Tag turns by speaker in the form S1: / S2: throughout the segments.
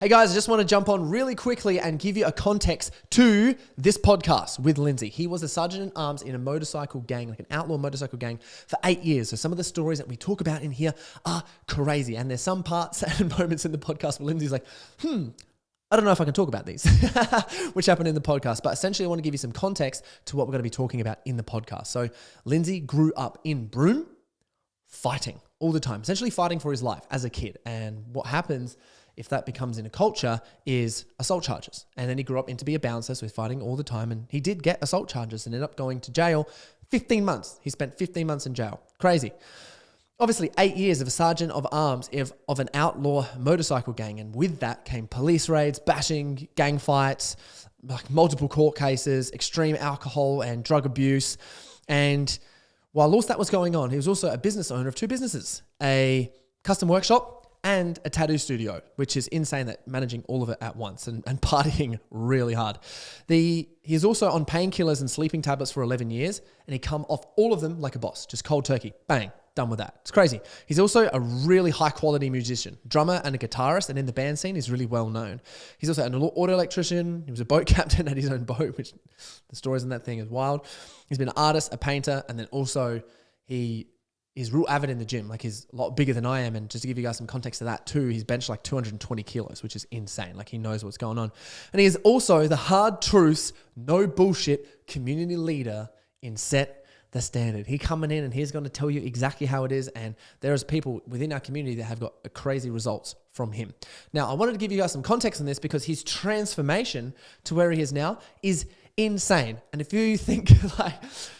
S1: Hey guys, I just want to jump on really quickly and give you a context to this podcast with Linsey. He was a sergeant-at-arms in a motorcycle gang, like an outlaw motorcycle gang, for 8 years. So some of the stories that we talk about in here are crazy. And there's some parts and moments in the podcast where Linsey's like, I don't know if I can talk about these, which happened in the podcast. But essentially, I want to give you some context to what we're going to be talking about in the podcast. So Linsey grew up in Broome, fighting all the time, essentially fighting for his life as a kid. And what happens if that becomes in a culture is assault charges. And then he grew up into be a bouncer, so he's fighting all the time. And he did get assault charges and ended up going to jail 15 months. He spent 15 months in jail. Crazy. Obviously, 8 years of a sergeant of arms of an outlaw motorcycle gang. And with that came police raids, bashing, gang fights, like multiple court cases, extreme alcohol and drug abuse. And while all that was going on, he was also a business owner of two businesses, a custom workshop and a tattoo studio, which is insane that managing all of it at once and partying really hard. He's also on painkillers and sleeping tablets for 11 years, and he come off all of them like a boss, just cold turkey, bang, done with that. It's crazy. He's also a really high quality musician, drummer and a guitarist, and in the band scene, he's really well known. He's also an auto electrician. He was a boat captain at his own boat, which the stories in that thing is wild. He's been an artist, a painter, and then also he's real avid in the gym. Like, he's a lot bigger than I am. And just to give you guys some context to that too, he's benched like 220 kilos, which is insane. Like, he knows what's going on. And he is also the hard truths, no bullshit community leader in Set the Standard. He coming in and he's going to tell you exactly how it is. And there's people within our community that have got crazy results from him. Now, I wanted to give you guys some context on this because his transformation to where he is now is insane. And if you think like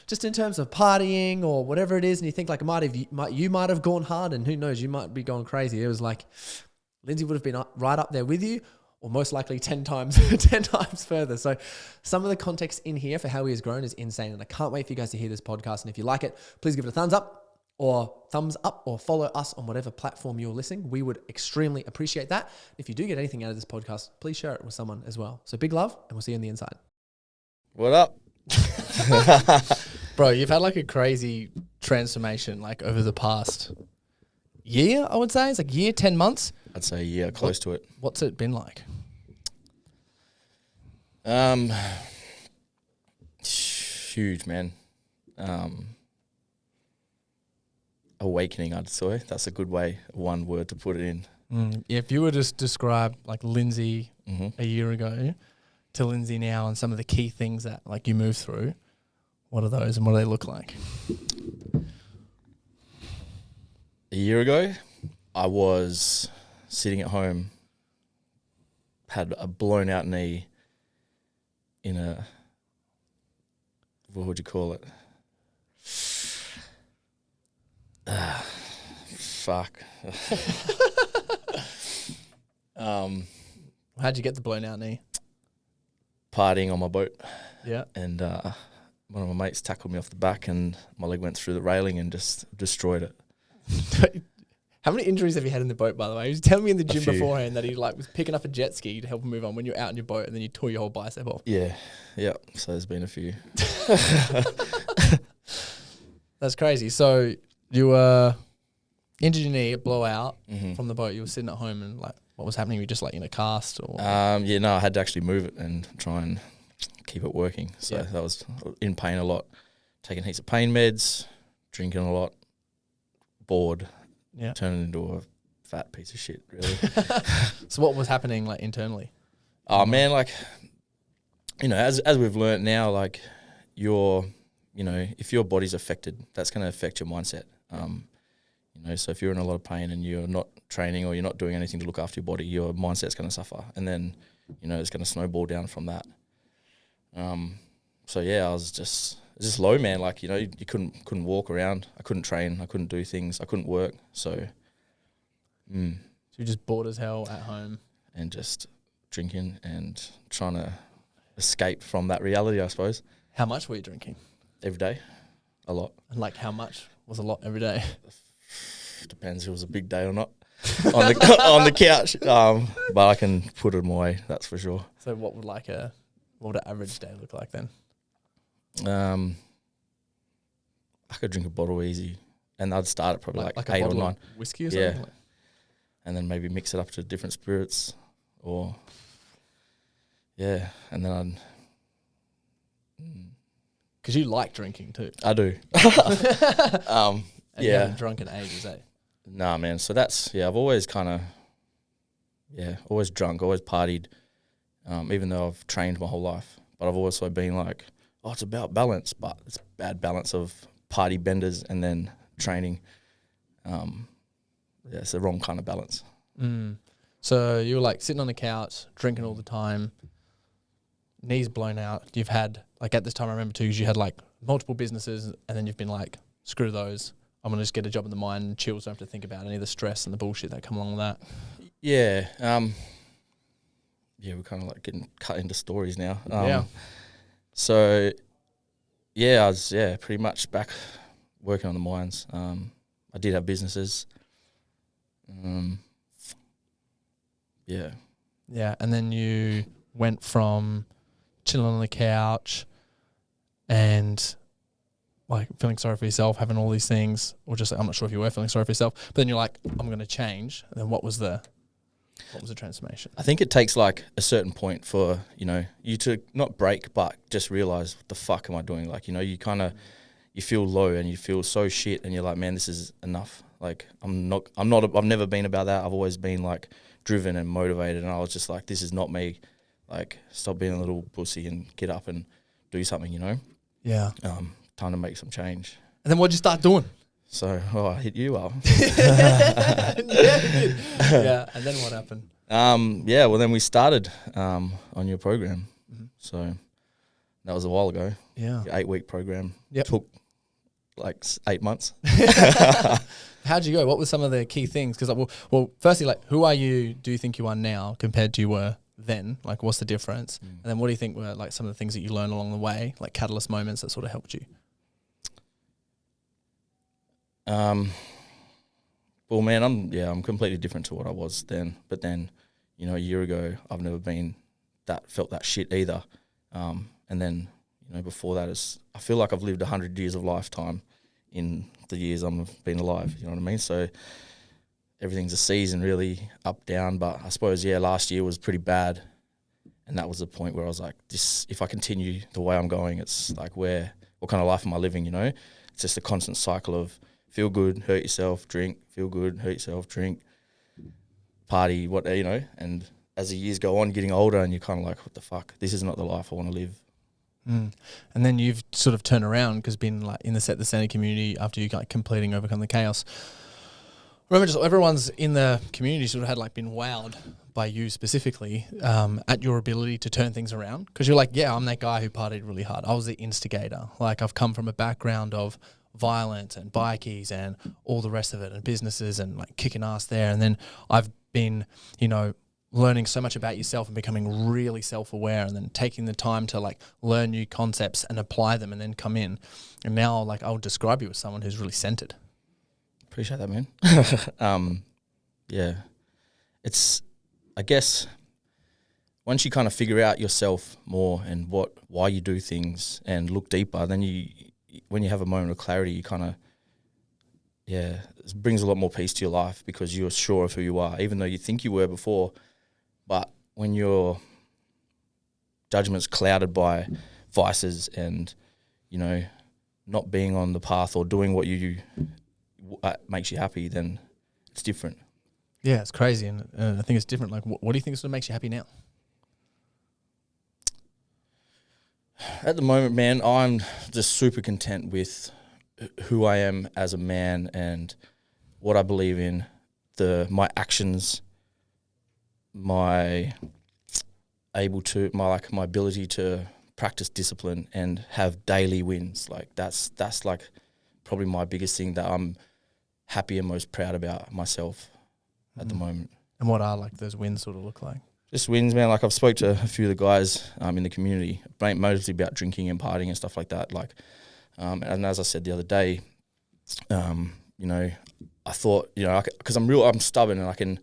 S1: just in terms of partying or whatever it is, and you think like you might have gone hard, and who knows, you might be going crazy. It was like Linsey would have been right up there with you, or most likely 10 times further. So some of the context in here for how he has grown is insane. And I can't wait for you guys to hear this podcast. And if you like it, please give it a thumbs up or follow us on whatever platform you're listening. We would extremely appreciate that. If you do get anything out of this podcast, please share it with someone as well. So big love, and we'll see you on the inside.
S2: What up?
S3: Bro, you've had like a crazy transformation like over the past year, I would say. It's like year, 10 months.
S2: I'd say close to it.
S3: What's it been like?
S2: Huge, man. Awakening, I'd say. That's a good way, one word to put it in.
S3: Yeah, if you were to describe like Linsey a year ago to Linsey now and some of the key things that like you move through, what are those and what do they look like?
S2: A year ago, I was sitting at home, had a blown out knee in a, what would you call it? Fuck.
S3: How'd you get the blown out knee?
S2: Partying on my boat.
S3: Yeah.
S2: And one of my mates tackled me off the back and my leg went through the railing and just destroyed it.
S3: How many injuries have you had in the boat, by the way? He was telling me in the gym
S2: few.
S3: beforehand that he like was picking up a jet ski to help him move on when you're out in your boat, and then you tore your whole bicep off.
S2: Yeah. So there's been a few.
S3: That's crazy. So you injured your knee, blowout from the boat. You were sitting at home and like, what was happening? You were just like in a cast or?
S2: I had to actually move it and try and keep it working. So that was in pain a lot, taking heaps of pain meds, drinking a lot, bored, turning into a fat piece of shit, really.
S3: So what was happening like internally?
S2: Oh man, like, as we've learnt now, like if your body's affected, that's going to affect your mindset. So if you're in a lot of pain and you're not training or you're not doing anything to look after your body, your mindset's going to suffer. And then, it's going to snowball down from that. I was just low, man. Like, you couldn't walk around. I couldn't train. I couldn't do things. I couldn't work. So
S3: you're just bored as hell at home.
S2: And just drinking and trying to escape from that reality, I suppose.
S3: How much were you drinking?
S2: Every day. A lot.
S3: And like how much was a lot every day?
S2: Depends if it was a big day or not on the couch. But I can put it away, that's for sure.
S3: So what would an average day look like then?
S2: I could drink a bottle easy, and I'd start at probably like 8 or 9.
S3: Whiskey or something?
S2: Yeah. And then maybe mix it up to different spirits or and then
S3: Because you like drinking too.
S2: I do.
S3: And you haven't drunk in ages, eh?
S2: Nah, man. So that's, I've always kind of, always drunk, always partied, even though I've trained my whole life. But I've also been like, oh, it's about balance, but it's bad balance of party benders and then training. It's the wrong kind of balance.
S3: So you were like sitting on the couch, drinking all the time, knees blown out. You've had, like at this time I remember too, because you had like multiple businesses and then you've been like, screw those. I'm going to just get a job in the mine and chill, so I don't have to think about any of the stress and the bullshit that come along with that.
S2: Yeah. We're kind of like getting cut into stories now. So, I was, pretty much back working on the mines. I did have businesses.
S3: Yeah, and then you went from chilling on the couch and like feeling sorry for yourself, having all these things, or just I'm not sure if you were feeling sorry for yourself, but then you're like, I'm going to change. And then what was the transformation?
S2: I think it takes like a certain point for, you to not break, but just realize what the fuck am I doing? Like, you kind of, you feel low and you feel so shit and you're like, man, this is enough. Like I've never been about that. I've always been like driven and motivated. And I was just like, this is not me. Like stop being a little pussy and get up and do something,
S3: Yeah.
S2: Time to make some change.
S3: And then what'd you start doing?
S2: So, I hit you up.
S3: Yeah, and then what happened?
S2: Well, then we started on your program. Mm-hmm. So that was a while ago.
S3: Yeah.
S2: Your 8-week program.
S3: Yep.
S2: Took like 8 months.
S3: How'd you go? What were some of the key things? Because, well, firstly, like, who are you, do you think you are now compared to you were then? Like, what's the difference? And then what do you think were, like, some of the things that you learned along the way, like catalyst moments that sort of helped you?
S2: Well, man, I'm completely different to what I was then. But then, a year ago, I've never felt that shit either. And then, before that, I feel like I've lived 100 years of lifetime in the years I've been alive. You know what I mean? So everything's a season, really up, down. But I suppose, last year was pretty bad. And that was the point where I was like, if I continue the way I'm going, it's like, what kind of life am I living, It's just a constant cycle of feel good, hurt yourself, drink, feel good, hurt yourself, drink, party, and as the years go on, getting older and you're kind of like, what the fuck, this is not the life I want to live.
S3: And then you've sort of turned around because being like in the Set the Standard community after you like completing Overcome the Chaos. Remember, just everyone's in the community sort of had like been wowed by you specifically at your ability to turn things around. Because you're like, I'm that guy who partied really hard. I was the instigator. Like I've come from a background of violence and bikies and all the rest of it and businesses and like kicking ass there. And then I've been, learning so much about yourself and becoming really self-aware and then taking the time to like learn new concepts and apply them and then come in. And now like I'll describe you as someone who's really centered.
S2: Appreciate that, man. It's, I guess, once you kind of figure out yourself more and why you do things and look deeper, then when you have a moment of clarity, you kind of, it brings a lot more peace to your life because you're sure of who you are, even though you think you were before. But when your judgment's clouded by vices and, not being on the path or doing what you makes you happy, then it's different. Yeah,
S3: it's crazy. And I think it's different. Like, what do you think sort of makes you happy now?
S2: At the moment, man, I'm just super content with who I am as a man and what I believe in, my actions, my ability to practice discipline and have daily wins. Like that's like probably my biggest thing that I'm happy and most proud about myself at the moment.
S3: And what are like those wins sort of look like?
S2: Just wins, man. Like I've spoke to a few of the guys in the community, mostly about drinking and partying and stuff like that. Like, and as I said the other day, I thought, because I'm stubborn and I can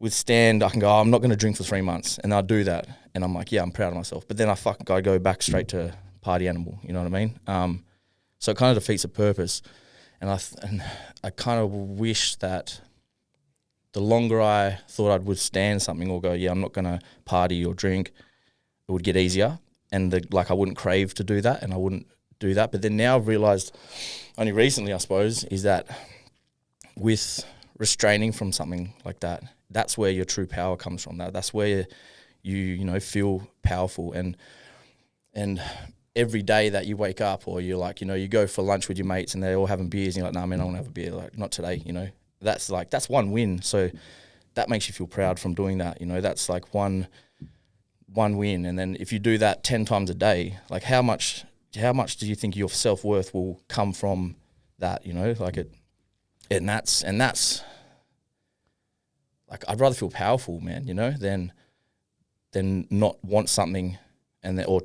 S2: withstand. I can go, I'm not going to drink for 3 months, and I'll do that, and I'm like, I'm proud of myself. But then I go back straight to party animal. You know what I mean? So it kind of defeats the purpose, and I kind of wish that the longer I thought I'd withstand something or go, yeah, I'm not going to party or drink, it would get easier. And I wouldn't crave to do that, and I wouldn't do that. But then now I've realised, only recently I suppose, is that with restraining from something like that, that's where your true power comes from. That's where you feel powerful. And every day that you wake up, or you're like, you go for lunch with your mates and they're all having beers, and you're like, nah, man, I want to have a beer. Like, not today, That's one win. So that makes you feel proud from doing that. That's like one win. And then if you do that 10 times a day, like how much do you think your self-worth will come from that? And that's like, I'd rather feel powerful, man, than not want something and then, or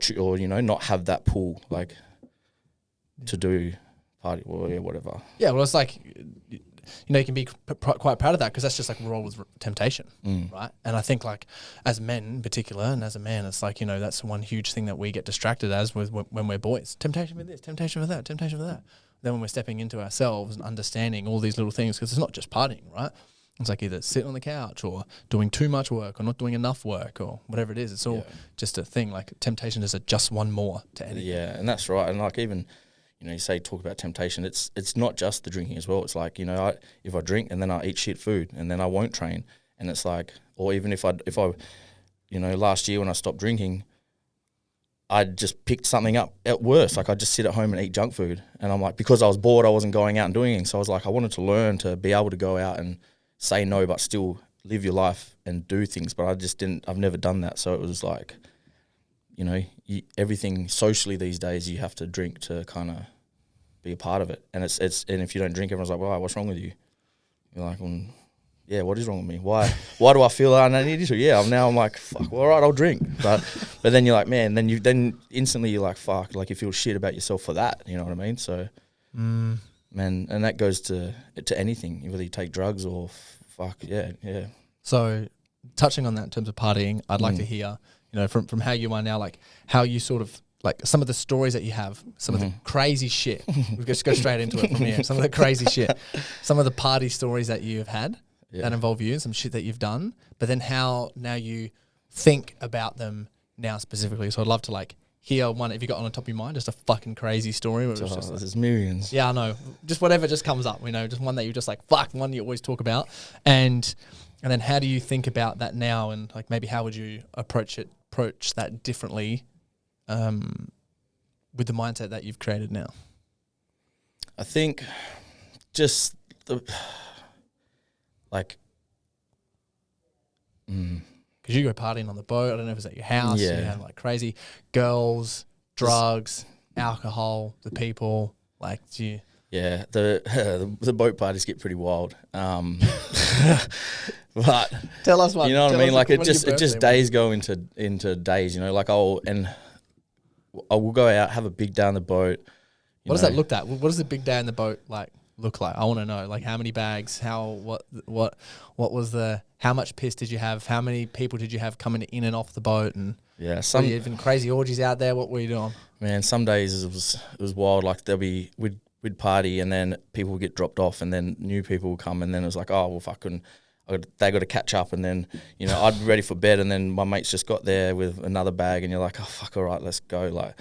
S2: not have that pull, like, to do party or whatever.
S3: Yeah, well, it's like, you can be quite proud of that, because that's just like roll with temptation, right? And I think, like, as men in particular, and as a man, it's like, that's one huge thing that we get distracted as with when we're boys. Temptation for this, temptation for that, temptation for that. Then when we're stepping into ourselves and understanding all these little things, because it's not just partying, right? It's like either sitting on the couch or doing too much work or not doing enough work or whatever it is. It's all just a thing. Like, temptation is just one more to anything. Yeah,
S2: and that's right. And like, even, you say talk about temptation, it's not just the drinking as well. It's like, if I drink and then I eat shit food and then I won't train, and it's like, or even if I last year when I stopped drinking, I just picked something up at worst. Like, I'd just sit at home and eat junk food. And I'm like, because I was bored, I wasn't going out and doing anything. So I was like, I wanted to learn to be able to go out and say no, but still live your life and do things. But I've never done that. So it was like, everything socially these days, you have to drink to kind of be a part of it. And and if you don't drink, everyone's like, well, what's wrong with you? You're like, well, yeah, what is wrong with me? Why do I feel I need to? Yeah, I'm like, fuck, well, all right, I'll drink. But then you're like, man, then instantly you're like, fuck, like, you feel shit about yourself for that. You know what I mean? So, man, and that goes to anything, whether you take drugs or yeah.
S3: So, touching on that in terms of partying, I'd like to hear, from how you are now, like, how you sort of, like, some of the stories that you have, some of the crazy shit. We'll just go straight into it from here. Some of the crazy shit, some of the party stories that you've had that involve you, some shit that you've done, but then how now you think about them now specifically. So I'd love to, like, hear one, if you got on the top of your mind, just a fucking crazy story. Where it was just like,
S2: there's millions.
S3: Yeah, I know. Just whatever just comes up, just one that you just like, fuck, one you always talk about. And then how do you think about that now? And, like, maybe how would you approach that differently with the mindset that you've created now?
S2: I think just because
S3: you go partying on the boat. I don't know if it's at your house.
S2: Yeah.
S3: You have, like, crazy girls, drugs, alcohol, the people. Like, do you?
S2: Yeah, the boat parties get pretty wild. But
S3: Tell us one.
S2: You know what I mean? Like, it just days go into days. Like, I will go out, have a big day on the boat.
S3: What does that look at? What does a big day on the boat look like? I want to know. Like, how many bags? What was how much piss did you have? How many people did you have coming in and off the boat? And
S2: yeah,
S3: were you even crazy orgies out there? What were you doing? Man,
S2: some days it was wild. Like, we'd party and then people would get dropped off and then new people would come and then it was like, oh, well, they got to catch up, and then I'd be ready for bed, and then my mates just got there with another bag, and you're like, oh fuck, all right, let's go, like,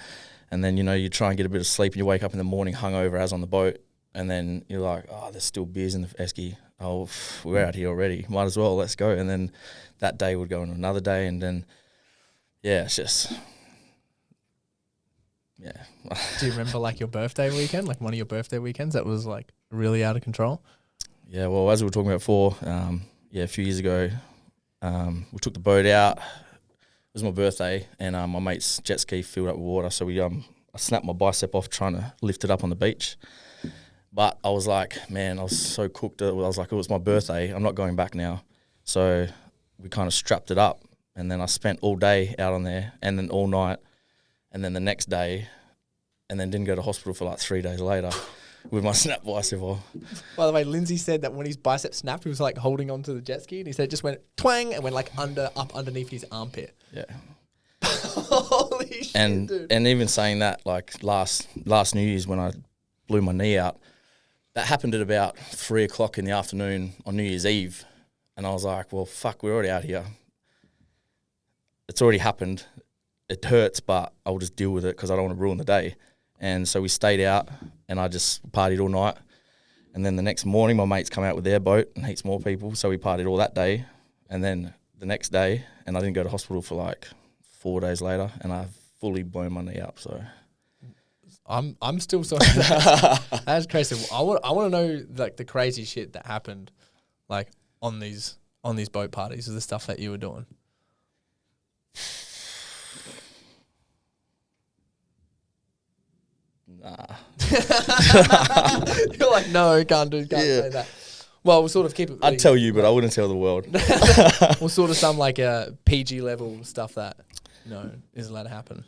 S2: and then you try and get a bit of sleep, and you wake up in the morning hungover as on the boat, and then you're like, oh, there's still beers in the esky, oh, we're out here already, might as well, let's go, and then that day would go into another day, and then it's just
S3: Do you remember, like, your birthday weekend, like one of your birthday weekends that was, like, really out of control?
S2: Yeah, well, as we were talking about before, a few years ago, we took the boat out. It was my birthday, and my mate's jet ski filled up with water. So I snapped my bicep off trying to lift it up on the beach. But I was like, man, I was so cooked. I was like, it was my birthday. I'm not going back now. So we kind of strapped it up, and then I spent all day out on there, and then all night, and then the next day, and then didn't go to hospital for like 3 days later. With my snap bicep on.
S3: By the way, Linsey said that when his bicep snapped, he was like holding onto the jet ski, and he said it just went twang and went like up underneath his armpit.
S2: Yeah.
S3: Holy shit, dude.
S2: And even saying that, like last New Year's when I blew my knee out, that happened at about 3 o'clock in the afternoon on New Year's Eve. And I was like, well, fuck, we're already out here. It's already happened. It hurts, but I'll just deal with it because I don't want to ruin the day. And so we stayed out and I just partied all night. And then the next morning, my mates come out with their boat and heaps more people. So we partied all that day. And then the next day, and I didn't go to hospital for like 4 days later, and I fully blown my knee up. So
S3: I'm still sorry. That's crazy. I want to know like the crazy shit that happened, like on these boat parties, or the stuff that you were doing.
S2: Nah.
S3: You're like, no, can't say that. Well, we'll sort of keep it.
S2: I'd tell you, but I wouldn't tell the world.
S3: We'll sort of some like a PG level stuff that isn't allowed to happen.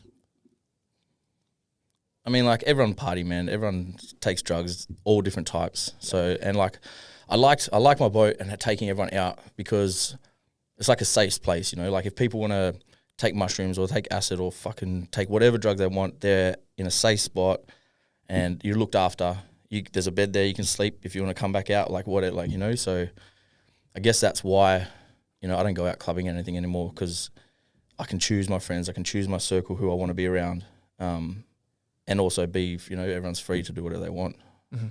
S2: I mean, like everyone party, man. Everyone takes drugs, all different types. So, and like, I like my boat and taking everyone out because it's like a safe place, you know. Like if people want to take mushrooms or take acid or fucking take whatever drug they want, they're in a safe spot and you're looked after. There's a bed there, you can sleep if you want to come back out, like what it, like, you know. So I guess that's why, you know, I don't go out clubbing or anything anymore because I can choose my friends, I can choose my circle who I want to be around, and also be, you know, everyone's free to do whatever they want.
S3: Mm-hmm.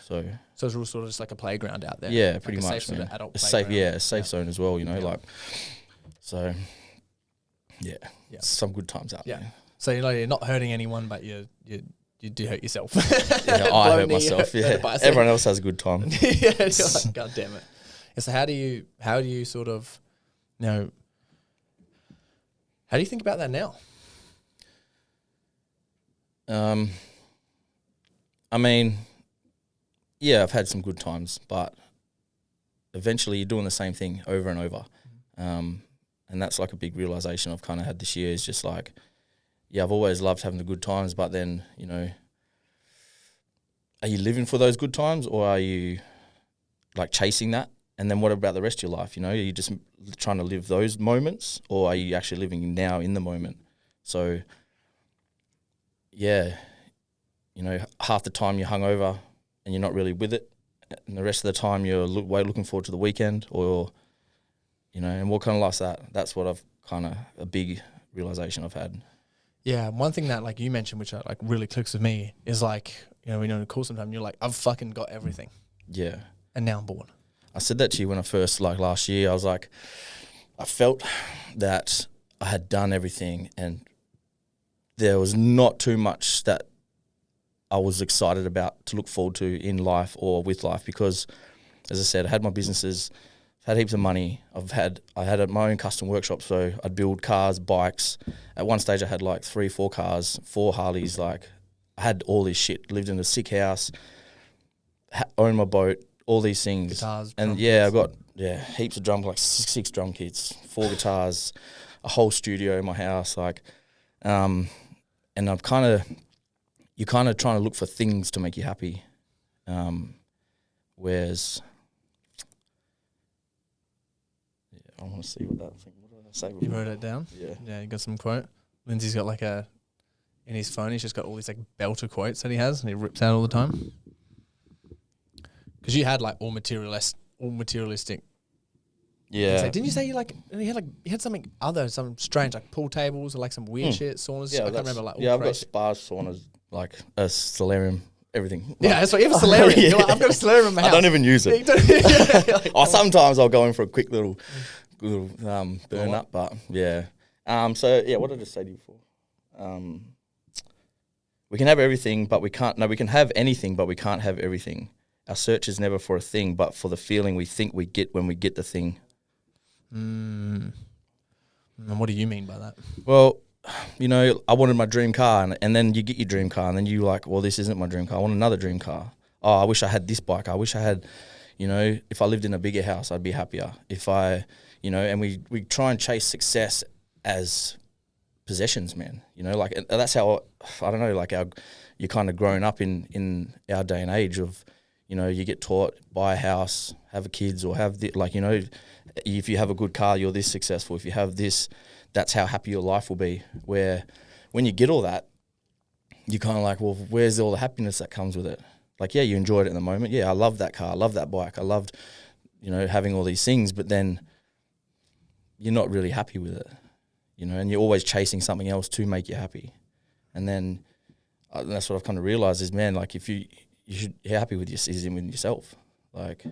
S2: So
S3: it's all sort of just like a playground out there.
S2: Yeah,
S3: like
S2: pretty
S3: a
S2: much,
S3: safe
S2: man.
S3: sort of adult
S2: a
S3: playground.
S2: safe, a safe zone as well, you know, like, so yeah, some good times out there.
S3: So you're not hurting anyone, but you do hurt yourself.
S2: Yeah, I hurt myself. Yeah, everyone else has a good time.
S3: Yeah, you're like, God damn it. Yeah, so how do you sort of, you know, how do you think about that now?
S2: I mean, yeah, I've had some good times, but eventually you're doing the same thing over and over. And that's like a big realization I've kind of had this year is just like, yeah, I've always loved having the good times, but then, you know, are you living for those good times or are you like chasing that? And then what about the rest of your life? You know, are you just trying to live those moments or are you actually living now in the moment? So, yeah, you know, half the time you're hungover and you're not really with it. And the rest of the time you're looking forward to the weekend or, you know, and what kind of life's that? That's what I've kind of, a big realization I've had.
S3: Yeah, one thing that like you mentioned, which like really clicks with me, is like, you know, when you're in a call sometime, you're like, I've fucking got everything.
S2: Yeah.
S3: And now I'm bored.
S2: I said that to you when I first, like last year, I was like, I felt that I had done everything and there was not too much that I was excited about to look forward to in life or with life because, as I said, I had my businesses, had heaps of money. I had my own custom workshop, so I'd build cars, bikes. At one stage, I had like 3-4 cars, 4 Harleys. Like, I had all this shit. Lived in a sick house, owned my boat, all these things.
S3: Guitars,
S2: and I got heaps of drums, like 6 drum kits, 4 guitars, a whole studio in my house. Like, and you're kind of trying to look for things to make you happy, whereas. I want to see what that thing. What did I say?
S3: You wrote it down? Yeah, you got some quote. Lindsay's got like in his phone, he's just got all these like belter quotes that he has and he rips out all the time. Because you had like all materialistic.
S2: Yeah.
S3: Didn't you say you had something other, some strange like pool tables or like some weird shit, saunas?
S2: Yeah,
S3: I can't remember like all
S2: I've got
S3: crazy.
S2: spas, saunas, like a solarium, everything. Like,
S3: Yeah, that's what you have a solarium. You're like, I've got a solarium in my house.
S2: I don't even use it. Or sometimes I'll go in for a quick little burn up, but yeah. So yeah, what did I just say to you before? We can have everything, but we can't. No, we can have anything, but we can't have everything. Our search is never for a thing, but for the feeling we think we get when we get the thing.
S3: And what do you mean by that?
S2: Well, you know, I wanted my dream car, and then you get your dream car, and then you like, well, this isn't my dream car. I want another dream car. Oh, I wish I had this bike. I wish I had, you know, if I lived in a bigger house, I'd be happier. If I, you know, and we try and chase success as possessions, man. You know, like that's how, I don't know, like you're kind of grown up in our day and age of, you know, you get taught, buy a house, have a kids, or have like, you know, if you have a good car, you're this successful. If you have this, that's how happy your life will be. Where when you get all that, you're kind of like, well, where's all the happiness that comes with it? Like, yeah, you enjoyed it in the moment. Yeah, I love that car. I love that bike. I loved, you know, having all these things, but then you're not really happy with it, you know, and you're always chasing something else to make you happy. And then that's what I've kind of realized is, man, like if you should be happy with yourself, like.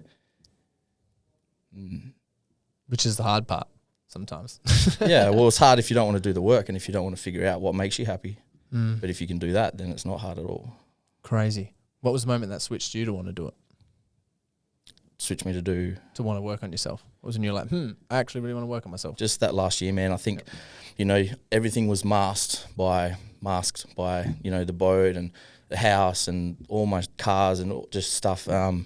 S3: Which is the hard part sometimes.
S2: Yeah, well, it's hard if you don't want to do the work and if you don't want to figure out what makes you happy. But if you can do that, then it's not hard at all.
S3: Crazy. What was the moment that switched you to want to do it?
S2: Switch me to
S3: want to work on yourself? What was when you're like, I actually really want to work on myself?
S2: Just that last year, man. I think, you know, everything was masked by, you know, the boat and the house and all my cars and all just stuff. And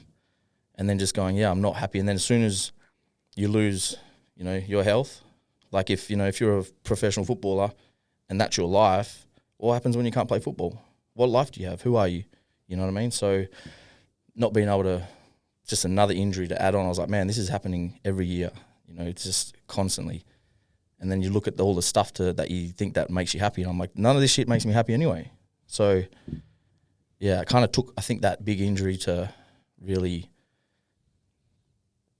S2: then just going, I'm not happy. And then as soon as you lose, you know, your health, like if you're a professional footballer and that's your life, what happens when you can't play football? What life do you have? Who are you? You know what I mean? So not being able to, just another injury to add on, I was like, man, this is happening every year. You know, it's just constantly. And then you look at all the stuff that you think that makes you happy. And I'm like, none of this shit makes me happy anyway. So, yeah, it kind of took, I think, that big injury to really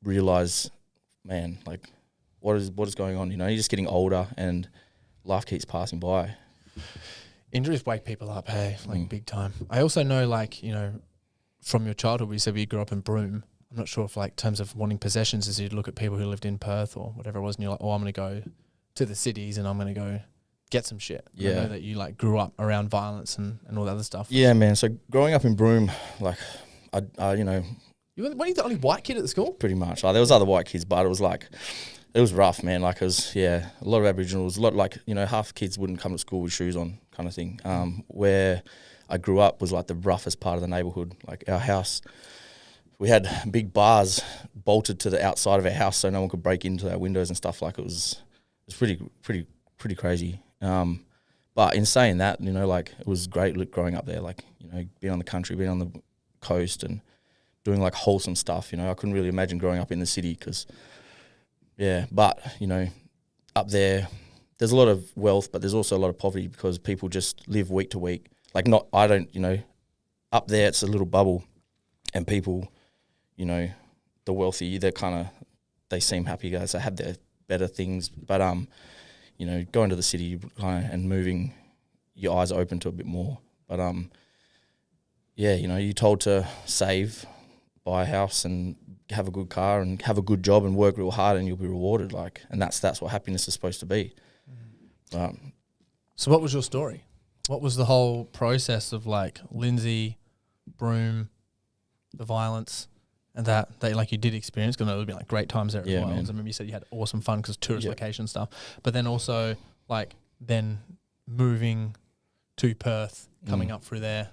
S2: realize, man, like, what is going on? You know, you're just getting older and life keeps passing by.
S3: Injuries wake people up, hey, like big time. I also know, like, you know, from your childhood, we said you grew up in Broome. I'm not sure if, like, in terms of wanting possessions, as you'd look at people who lived in Perth or whatever it was, and you're like, I'm going to go to the cities and I'm going to go get some shit.
S2: Yeah.
S3: I know that you, like, grew up around violence and all that other stuff.
S2: Yeah, man. So growing up in Broome, like, I you know...
S3: Weren't you the only white kid at the school?
S2: Pretty much. Like, there was other white kids, but it was like... It was rough, man. Like, it was, a lot of Aboriginals, a lot, like, you know, half kids wouldn't come to school with shoes on kind of thing. Where I grew up was, like, the roughest part of the neighbourhood. Like, our house, we had big bars bolted to the outside of our house so no one could break into our windows and stuff. Like, it was pretty crazy. But in saying that, you know, like, it was great growing up there. Like, you know, being on the country, being on the coast and doing, like, wholesome stuff. You know, I couldn't really imagine growing up in the city because... Yeah, but, you know, up there's a lot of wealth, but there's also a lot of poverty because people just live week to week. Like, you know, up there it's a little bubble and people, you know, the wealthy, they seem happy guys. They have their better things. But, you know, going to the city and moving, your eyes are open to a bit more. But, yeah, you know, you're told to save, buy a house and have a good car and have a good job and work real hard and you'll be rewarded, like, and that's what happiness is supposed to be.
S3: So what was your story? What was the whole process of, like, Linsey, Broome, the violence, and that like you did experience? Because it would be like great times there as well. I remember you said you had awesome fun because tourist location stuff, but then also, like, then moving to Perth, coming up through there.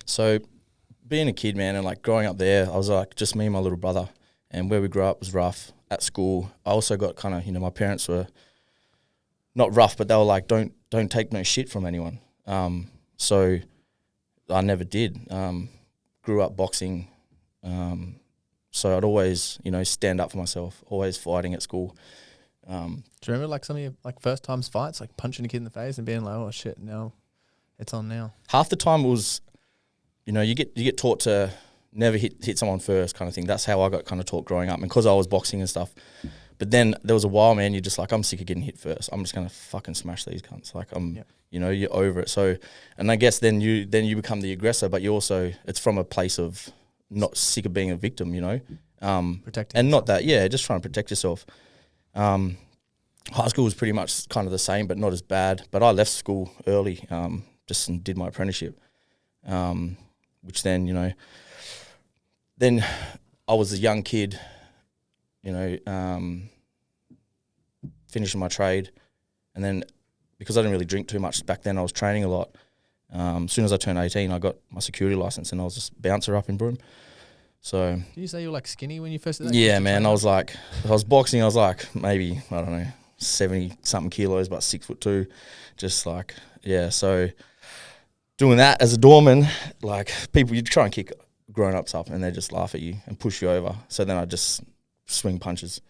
S2: So being a kid, man, and, like, growing up there, I was, like, just me and my little brother, and where we grew up was rough. At school, I also got kind of, you know, my parents were not rough, but they were like, don't take no shit from anyone. So I never did. Grew up boxing, so I'd always, you know, stand up for myself, always fighting at school.
S3: Do you remember, like, some of your, like, first times fights, like punching a kid in the face and being like, oh shit, now it's on now?
S2: Half the time it was, you know, you get taught to never hit someone first kind of thing. That's how I got kind of taught growing up. And because I was boxing and stuff. But then there was a while, man, you're just like, I'm sick of getting hit first. I'm just going to fucking smash these cunts. Like, you know, you're over it. So, and I guess then you become the aggressor, but you also, it's from a place of not sick of being a victim, you know.
S3: Protecting
S2: and
S3: yourself.
S2: Not that, just trying to protect yourself. High school was pretty much kind of the same, but not as bad. But I left school early, just did my apprenticeship. Which then, you know, then I was a young kid, you know, finishing my trade. And then because I didn't really drink too much back then, I was training a lot. As soon as I turned 18, I got my security license and I was just bouncer up in Broome. So.
S3: Did you say you were, like, skinny when you first did that?
S2: Yeah, man. I was boxing, I was like maybe, I don't know, 70-something kilos, about 6'2", just like, yeah. So doing that as a doorman, like, people, you try and kick grown-ups up and they just laugh at you and push you over. So then I just swing punches.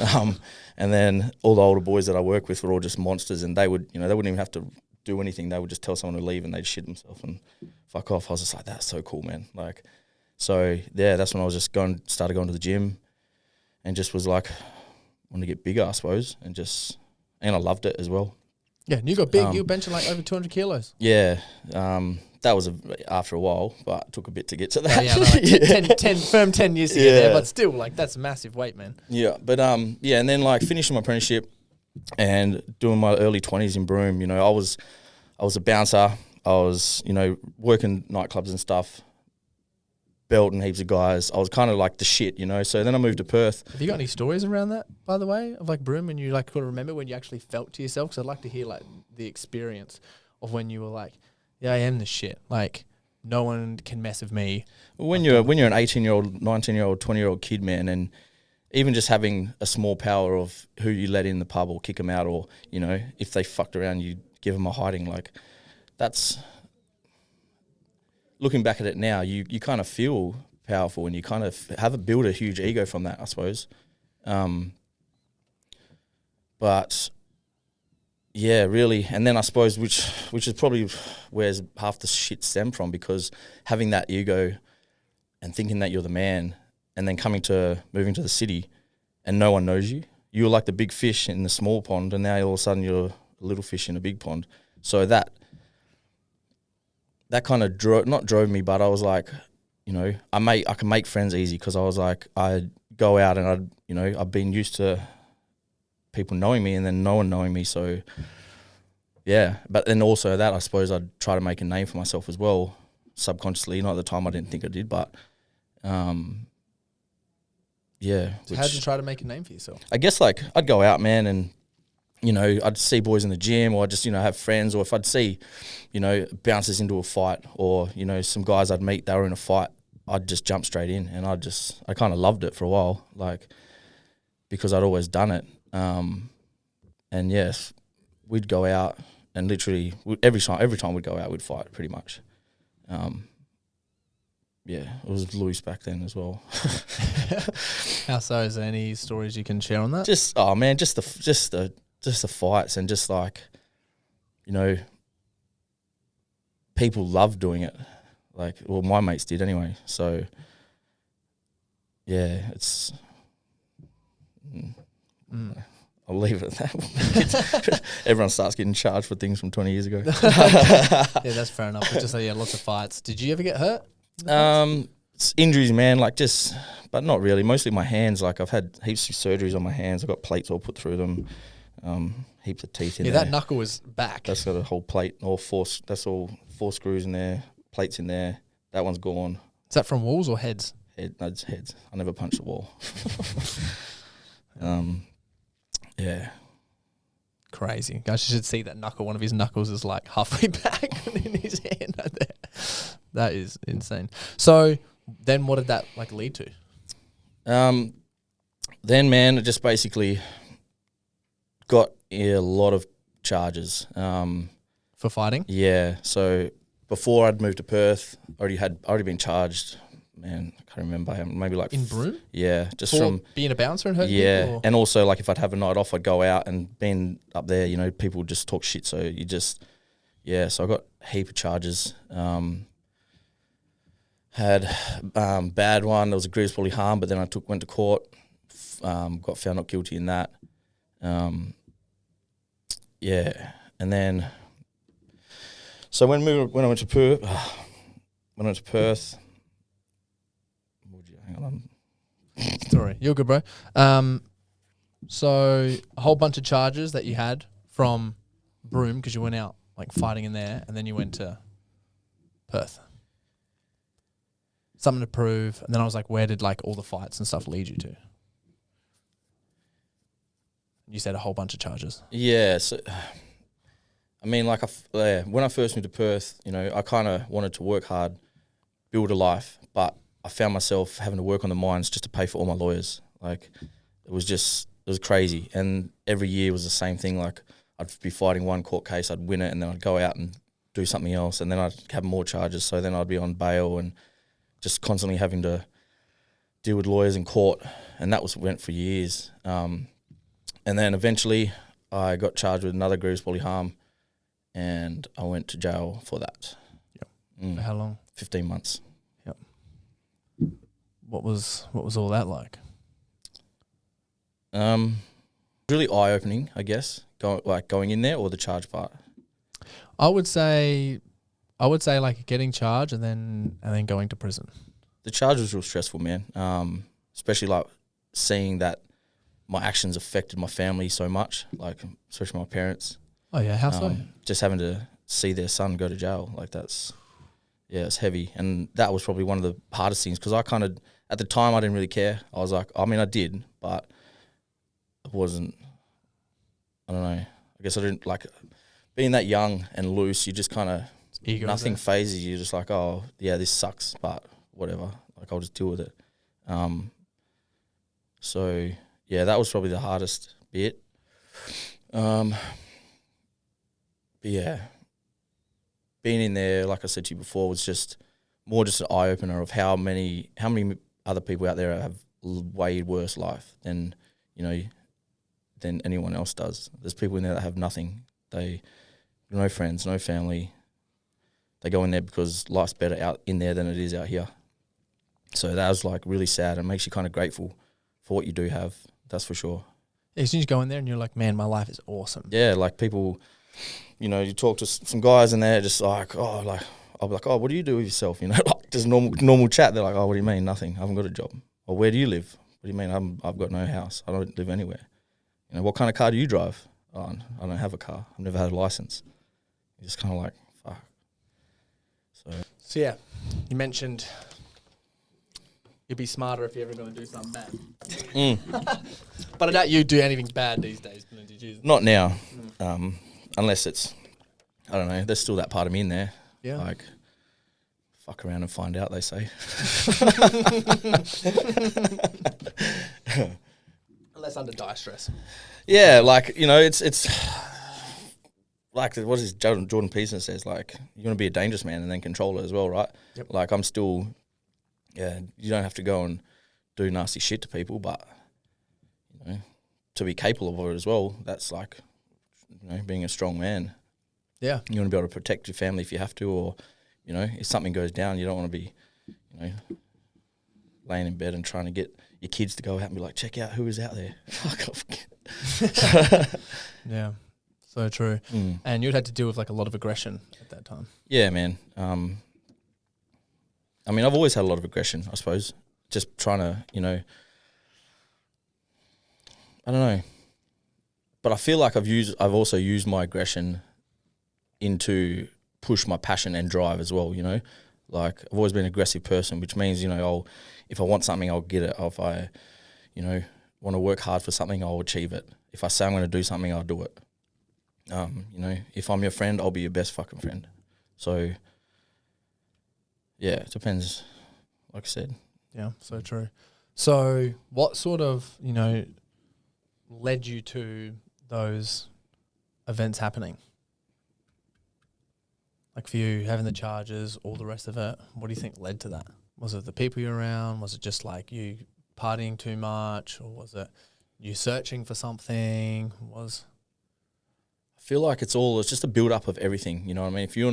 S2: And then all the older boys that I work with were all just monsters and they wouldn't even have to do anything. They would just tell someone to leave and they'd shit themselves and fuck off. I was just like, that's so cool, man. Like, so yeah, that's when I was just started going to the gym and just was like, wanted to get bigger, I suppose, and I loved it as well.
S3: Yeah, and you got big. You were benching like over 200 kilos.
S2: Yeah, that was after a while, but it took a bit to get to that.
S3: Oh, yeah, like 10 years to get there, but still, like, that's massive weight, man.
S2: Yeah, but and then like finishing my apprenticeship and doing my early 20s in Broome, you know, I was a bouncer. I was, you know, working nightclubs and stuff, belting heaps of guys. I was kind of like the shit, you know. So then I moved to Perth.
S3: Have you got any stories around that, by the way, of like Broome, and you like could remember when you actually felt to yourself? Because I'd like to hear like the experience of when you were like, yeah, I am the shit. Like, no one can mess with me.
S2: When you're an 18-year-old, 19-year-old, 20-year-old kid, man, and even just having a small power of who you let in the pub or kick them out, or, you know, if they fucked around, you give them a hiding. Like, that's, looking back at it now, you kind of feel powerful, and you kind of build a huge ego from that, I suppose. But yeah, really. And then I suppose, which is probably where half the shit stemmed from, because having that ego and thinking that you're the man, and then moving to the city and no one knows you. You were like the big fish in the small pond, and now all of a sudden you're a little fish in a big pond. So that kind of drove me, but I was like, you know, I can make friends easy, because I was like, I go out and I've been used to people knowing me and then no one knowing me. So yeah, but then also that, I suppose I'd try to make a name for myself as well, subconsciously. Not at the time, I didn't think I did, but yeah.
S3: So how'd you try to make a name for yourself?
S2: I guess like I'd go out, man, and you know, I'd see boys in the gym, or I'd just, you know, have friends, or if I'd see, you know, bouncers into a fight, or, you know, some guys I'd meet, they were in a fight, I'd just jump straight in, and I kind of loved it for a while, like, because I'd always done it. And yes, we'd go out, and literally every time we'd go out, we'd fight pretty much. Yeah, it was loose back then as well.
S3: How so? Is there any stories you can share on that?
S2: Just the fights, and just like, you know, people love doing it. Like, well, my mates did anyway. So yeah, it's. I'll leave it at that. Everyone starts getting charged for things from 20 years ago.
S3: Yeah, that's fair enough. But just say, yeah, lots of fights. Did you ever get hurt?
S2: It's injuries, man. Like, but not really. Mostly my hands. Like, I've had heaps of surgeries on my hands. I've got plates all put through them. Heaps of teeth in there.
S3: Yeah, that knuckle was back.
S2: That's got a whole plate. That's all 4 screws in there, plates in there. That one's gone.
S3: Is that from walls or heads?
S2: It's heads. I never punched a wall. Yeah.
S3: Crazy. Guys, you should see that knuckle. One of his knuckles is like halfway back in his hand right there. That is insane. So then what did that like lead to?
S2: Then, man, it just basically got a lot of charges.
S3: For fighting?
S2: Yeah. So before I'd moved to Perth, already been charged. Man, I can't remember. Maybe like
S3: in Broome?
S2: Yeah, just
S3: for
S2: from
S3: being a bouncer and hurting people? Or?
S2: And also like if I'd have a night off, I'd go out, and being up there, you know, people would just talk shit. So you just, yeah. So I got a heap of charges. Had bad one. There was a grievous bodily harm, but then I went to court. Got found not guilty in that. Yeah, and then so when I went to Perth. Hang on.
S3: Sorry, you're good, bro. So a whole bunch of charges that you had from Broome because you went out like fighting in there, and then you went to Perth. Something to prove, and then I was like, where did like all the fights and stuff lead you to? You said a whole bunch of charges.
S2: Yeah, so I mean, like when I first moved to Perth, you know, I kind of wanted to work hard, build a life, but I found myself having to work on the mines just to pay for all my lawyers. Like, it was crazy. And every year was the same thing. Like, I'd be fighting one court case, I'd win it, and then I'd go out and do something else, and then I'd have more charges. So then I'd be on bail and just constantly having to deal with lawyers in court. And that went for years. And then eventually I got charged with another grievous bodily harm, and I went to jail for that.
S3: Yep. For how long?
S2: 15 months.
S3: What was all that like?
S2: Really eye opening, I guess. Going in there or the charge part.
S3: I would say like getting charged and then going to prison.
S2: The charge was real stressful, man. Especially like seeing that my actions affected my family so much, like especially my parents.
S3: Oh yeah, how so?
S2: Just having to see their son go to jail, like it's heavy. And that was probably one of the hardest things because at the time I didn't really care. I was like, I mean, I did, but it wasn't, I don't know. I guess I didn't like being that young and loose. You just kind of, nothing phases you. You're just like, oh yeah, this sucks, but whatever. Like I'll just deal with it. So yeah, that was probably the hardest bit. But yeah, being in there, like I said to you before, was just more just an eye opener of how many other people out there have way worse life than than anyone else does. There's people in there that have nothing. They no friends, no family. They go in there because life's better out in there than it is out here. So that was like really sad and makes you kind of grateful for what you do have. That's for sure.
S3: Yeah, as soon as you go in there and you're like, man, my life is awesome.
S2: Yeah, like people, you talk to some guys and they're just like, oh, like I'll be like, oh, what do you do with yourself? Like just normal chat. They're like, oh, what do you mean? Nothing. I haven't got a job. Or where do you live? What do you mean? I've got no house. I don't live anywhere. What kind of car do you drive? Oh, I don't have a car. I've never had a license. You're just kind of like, fuck.
S3: So yeah, you mentioned you'd be smarter if you're ever going to do something bad. But I doubt you do anything bad these days.
S2: Not now, unless it's, I don't know, there's still that part of me in there.
S3: Yeah.
S2: Like, fuck around and find out, they say.
S3: Unless under dire stress.
S2: Yeah, like, it's like, what is Jordan Peterson says, like, you're going to be a dangerous man and then control it as well, right?
S3: Yep.
S2: Like, I'm still, yeah, you don't have to go and do nasty shit to people, but, to be capable of it as well, that's like, being a strong man.
S3: Yeah.
S2: You want to be able to protect your family if you have to, or, if something goes down, you don't want to be, laying in bed and trying to get your kids to go out and be like, check out who is out there. Fuck off.
S3: Yeah. So true. And you'd had to deal with like a lot of aggression at that time.
S2: Yeah, man. I mean, I've always had a lot of aggression, I suppose. Just trying to, I don't know. But I feel like I've also used my aggression into push my passion and drive as well, Like, I've always been an aggressive person, which means, if I want something, I'll get it. If I, want to work hard for something, I'll achieve it. If I say I'm going to do something, I'll do it. If I'm your friend, I'll be your best fucking friend. So, yeah, it depends, like I said.
S3: Yeah, so true. So what sort of, led you to those events happening? Like for you, having the charges, all the rest of it, what do you think led to that? Was it the people you're around? Was it just like you partying too much? Or was it you searching for something? I
S2: feel like it's just a build up of everything. You know what I mean? If you're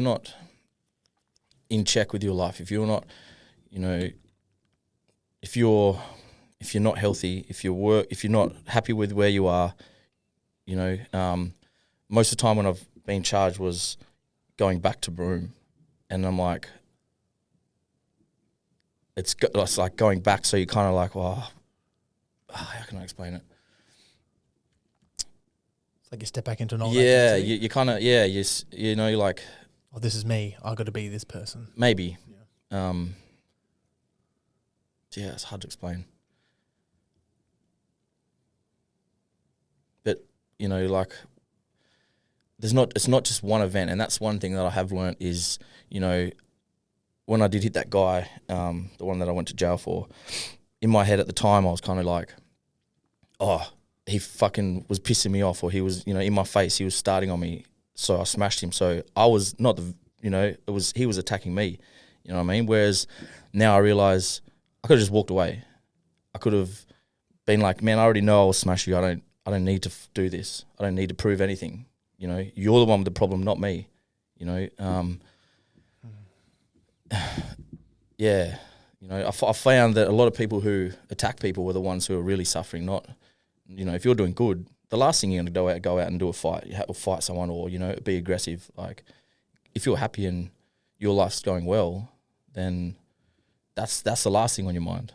S2: not in check with your life, if you're not, if you're not healthy, if you're not happy with where you are, most of the time when I've been charged was going back to Broome, and I'm like, it's like going back. So you're kind of like, well, how can I explain it?
S3: Like you step back into an old
S2: agency. You kind of, like,
S3: oh, this is me. I got to be this person.
S2: Maybe. Yeah. It's hard to explain. But, like, it's not just one event, and that's one thing that I have learnt is, when I did hit that guy, the one that I went to jail for, in my head at the time I was kind of like, oh, he fucking was pissing me off, or he was, in my face, he was starting on me, so I smashed him. So I was not he was attacking me, you know what I mean? Whereas now I realise I could have just walked away. I could have been like, man, I already know I will smash you. I don't need to do this. I don't need to prove anything. You're the one with the problem, not me. Yeah, You know, I found that a lot of people who attack people were the ones who are really suffering. Not, you know, if you're doing good, the last thing you're going to go out and do a fight, or fight someone, or, you know, be aggressive. Like, if you're happy and your life's going well, then that's the last thing on your mind.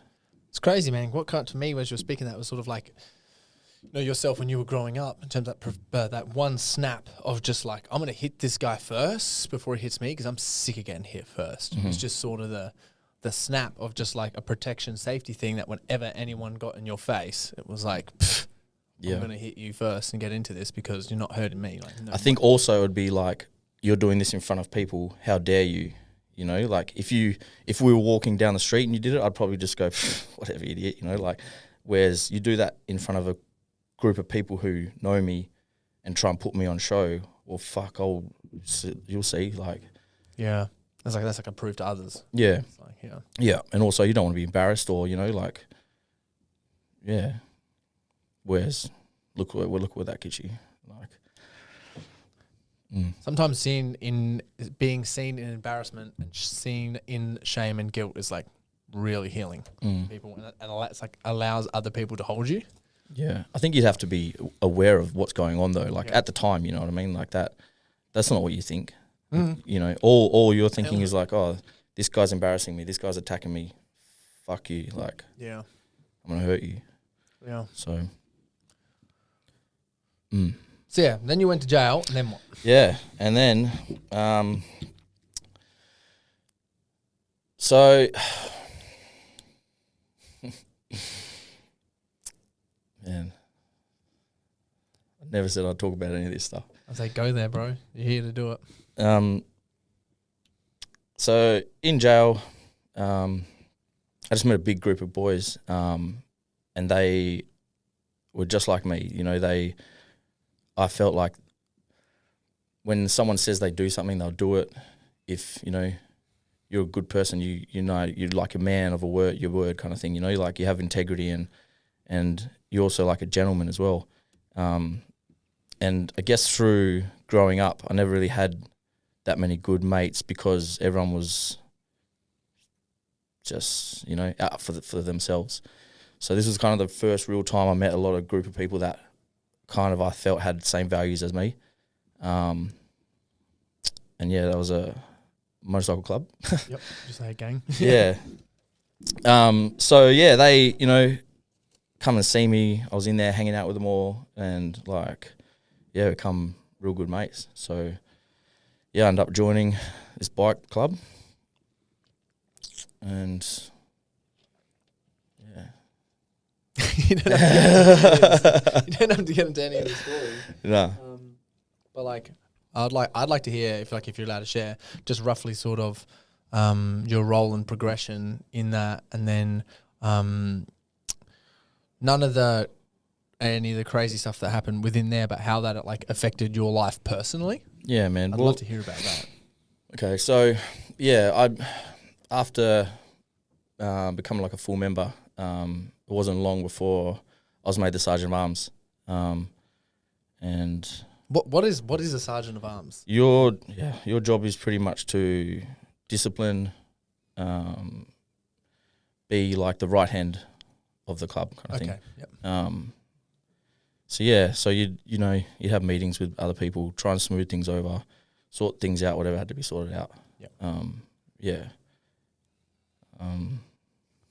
S3: It's crazy, man. What came to me as you were speaking that was sort of like, you know, yourself when you were growing up, in terms of that one snap of just like, I'm going to hit this guy first before he hits me because I'm sick of getting hit first. It's just sort of the snap of just like a protection safety thing that whenever anyone got in your face, it was like, I'm going to hit you first and get into this because you're not hurting me. Like, no,
S2: I think also it would be like, you're doing this in front of people, how dare you? You know, like if we were walking down the street and you did it, I'd probably just go, whatever, idiot, you know, like, whereas you do that in front of a group of people who know me and try and put me on show, well, fuck, you'll see, like.
S3: Yeah. That's like a proof to others.
S2: Yeah.
S3: It's like,
S2: Yeah. And also you don't want to be embarrassed or, you know, like, yeah. Whereas look where that gets you. Like,
S3: sometimes being seen in embarrassment and seen in shame and guilt is like really healing people, and it's like allows other people to hold you.
S2: Yeah, I think you'd have to be aware of what's going on though. Like at the time, you know what I mean. Like that's not what you think. You know, all you're thinking is like, oh, this guy's embarrassing me. This guy's attacking me. Fuck you. Like,
S3: yeah,
S2: I'm gonna hurt you.
S3: Yeah.
S2: So.
S3: So yeah, then you went to jail, and then what?
S2: Yeah, and then, so, man, I never said I'd talk about any of this stuff.
S3: I was like, go there, bro. You're here to do it.
S2: So in jail, I just met a big group of boys, and they were just like me. You know, I felt like when someone says they do something, they'll do it. If, you know, you're a good person, you know, you're like a man of your word kind of thing, you know, like you have integrity and you're also like a gentleman as well. And I guess through growing up, I never really had that many good mates because everyone was just, you know, out for themselves. So this was kind of the first real time I met a lot of group of people that kind of I felt had the same values as me. And yeah, that was a motorcycle club.
S3: Yep, just like a gang.
S2: Yeah. So yeah, they, you know, come and see me. I was in there hanging out with them all and like, yeah, become real good mates. So yeah, I ended up joining this bike club and yeah.
S3: You don't have to get into any of the stories.
S2: No.
S3: But like, I'd like to hear if you're allowed to share, just roughly sort of your role and progression in that, and then none of any of the crazy stuff that happened within there, but how that like affected your life personally.
S2: Yeah, man.
S3: I'd love to hear about that.
S2: Okay, so yeah, after becoming like a full member, it wasn't long before I was made the Sergeant of Arms, and
S3: what is a Sergeant of Arms?
S2: Your job is pretty much to discipline, be like the right hand of the club kind of thing.
S3: Yep.
S2: So yeah, so you'd have meetings with other people, try and smooth things over, sort things out, whatever had to be sorted out.
S3: Yep.
S2: Yeah.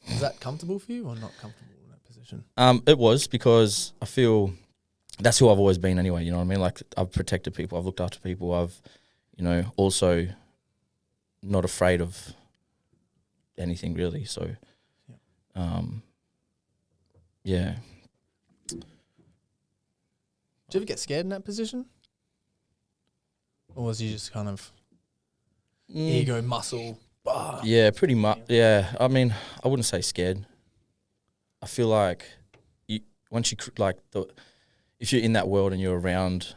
S3: Is that comfortable for you or not comfortable in that position?
S2: It was because I feel that's who I've always been anyway, you know what I mean? Like I've protected people, I've looked after people, I've, you know, also not afraid of anything really. So, yeah.
S3: Did you ever get scared in that position? Or was you just kind of ego, muscle?
S2: Yeah, pretty much. Yeah, I mean, I wouldn't say scared. I feel like if you're in that world and you're around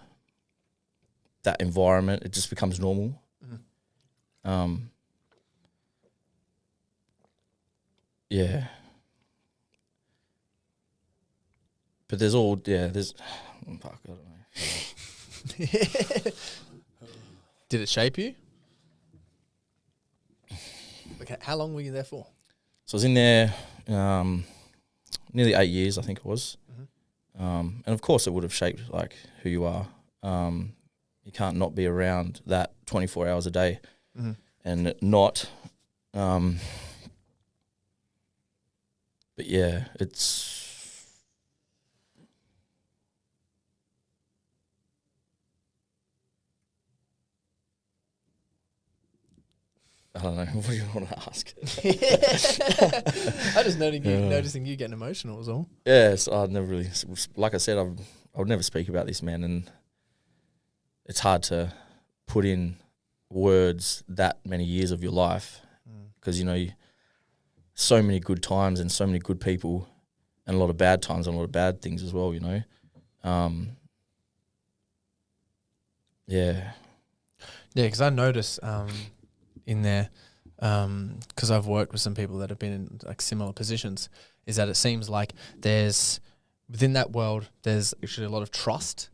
S2: that environment, it just becomes normal. Yeah. But there's fuck, I don't know.
S3: Did it shape you? Okay, how long were you there for?
S2: So I was in there nearly 8 years, I think it was. And of course it would have shaped like who you are. You can't not be around that 24 hours a day and not. But yeah, it's. I don't know. What do you want to ask?
S3: I just noticing you getting emotional was all.
S2: Yeah, so I'd never really, like I said, I would never speak about this, man, and it's hard to put in words that many years of your life because, you know, so many good times and so many good people and a lot of bad times and a lot of bad things as well, you know. Yeah.
S3: Yeah, because I notice in there, because I've worked with some people that have been in like similar positions, is that it seems like there's, within that world, there's actually a lot of trust,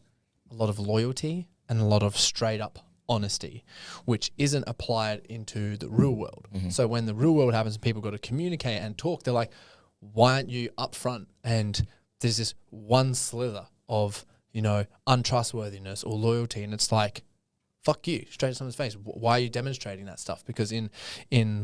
S3: a lot of loyalty, and a lot of straight up honesty, which isn't applied into the real world. So when the real world happens and people got to communicate and talk, they're like, why aren't you upfront? And there's this one slither of, you know, untrustworthiness or loyalty, and it's like, fuck you, straight to someone's face. Why are you demonstrating that stuff? Because in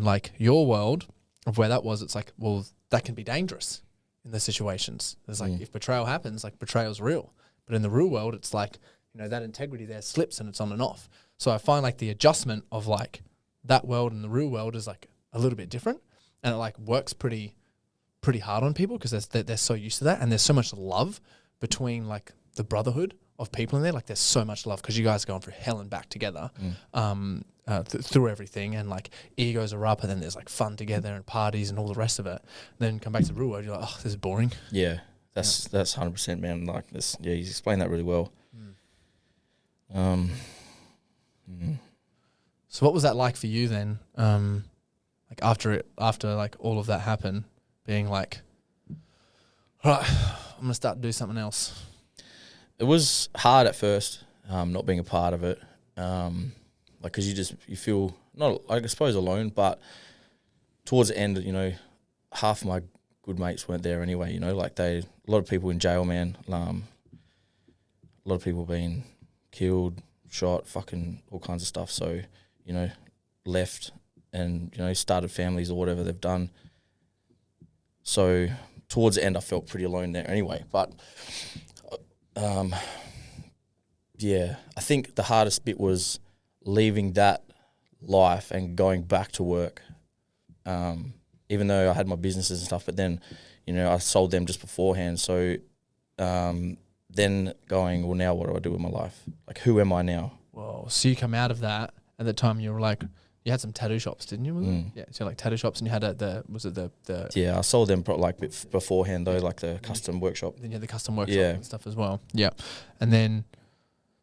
S3: like your world of where that was, it's like, well, that can be dangerous in the situations. There's like, if betrayal happens, like betrayal's real. But in the real world, it's like, you know, that integrity there slips and it's on and off. So I find like the adjustment of like that world and the real world is like a little bit different, and it like works pretty hard on people because they're so used to that, and there's so much love between like the brotherhood of people in there. Like there's so much love because you guys are going through hell and back together through everything, and like egos are up, and then there's like fun together and parties and all the rest of it. Then come back to the real world, you're like, oh, this is boring.
S2: Yeah, that's 100%, man. Like this, yeah, you explained that really well.
S3: So what was that like for you then? Like after like all of that happened, being like, all right, I'm gonna start to do something else.
S2: It was hard at first, not being a part of it, like because you feel not, I suppose, alone. But towards the end, you know, half of my good mates weren't there anyway. You know, like a lot of people in jail, man. A lot of people being killed, shot, fucking all kinds of stuff. So, you know, left and, you know, started families or whatever they've done. So towards the end, I felt pretty alone there anyway. But yeah, I think the hardest bit was leaving that life and going back to work. Even though I had my businesses and stuff, but then, you know, I sold them just beforehand. So then going, well, now what do I do with my life? Like, who am I now?
S3: Whoa. So you come out of that, at the time you were like, you had some tattoo shops, didn't you? Was it? Yeah, so like tattoo shops, and you had the
S2: Yeah, I sold them like beforehand though, like the custom workshop.
S3: Then you had the custom workshop and stuff as well. Yeah. And then,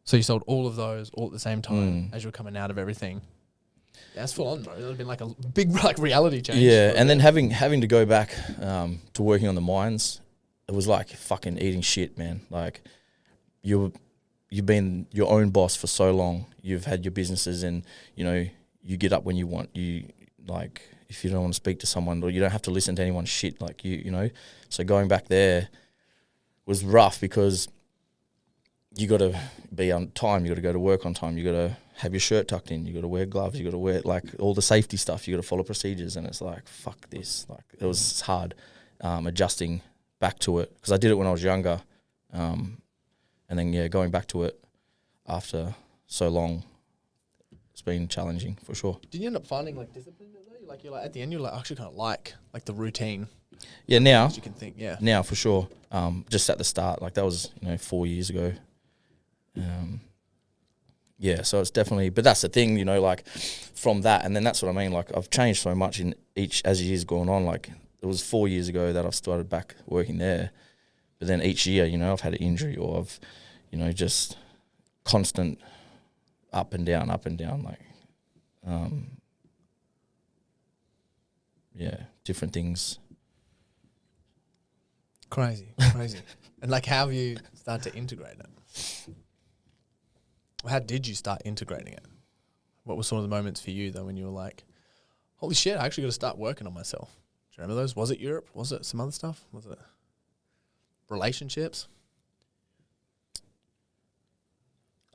S3: so you sold all of those all at the same time as you were coming out of everything. Yeah, that's full on, bro. It would have been like a big like reality change.
S2: Yeah, and then having to go back to working on the mines, it was like fucking eating shit, man. Like you've been your own boss for so long. You've had your businesses, and you know you get up when you want. You like if you don't want to speak to someone, or you don't have to listen to anyone's shit. Like you know. So going back there was rough because you got to be on time. You got to go to work on time. You got to have your shirt tucked in. You got to wear gloves. You got to wear like all the safety stuff. You got to follow procedures, and it's like fuck this. Like it was hard adjusting back to it because I did it when I was younger, and then going back to it after so long, it's been challenging for sure.
S3: Did you end up finding like discipline though? Like you're like at the end you're like I actually kind of like the routine.
S2: Yeah, now
S3: you can think. Yeah,
S2: now for sure. Just at the start, like that was 4 years ago. Yeah, so it's definitely, but that's the thing, like from that, and then that's what I mean. Like I've changed so much in each as years gone on. Like it was 4 years ago that I started back working there, but then each year, I've had an injury or I've, just constant up and down, like, different things.
S3: Crazy. And like, how have you started to integrate it? How did you start integrating it? What were some of the moments for you though when you were like, holy shit, I actually got to start working on myself? you remember those? Was it Europe? Was it some other stuff? Was it relationships?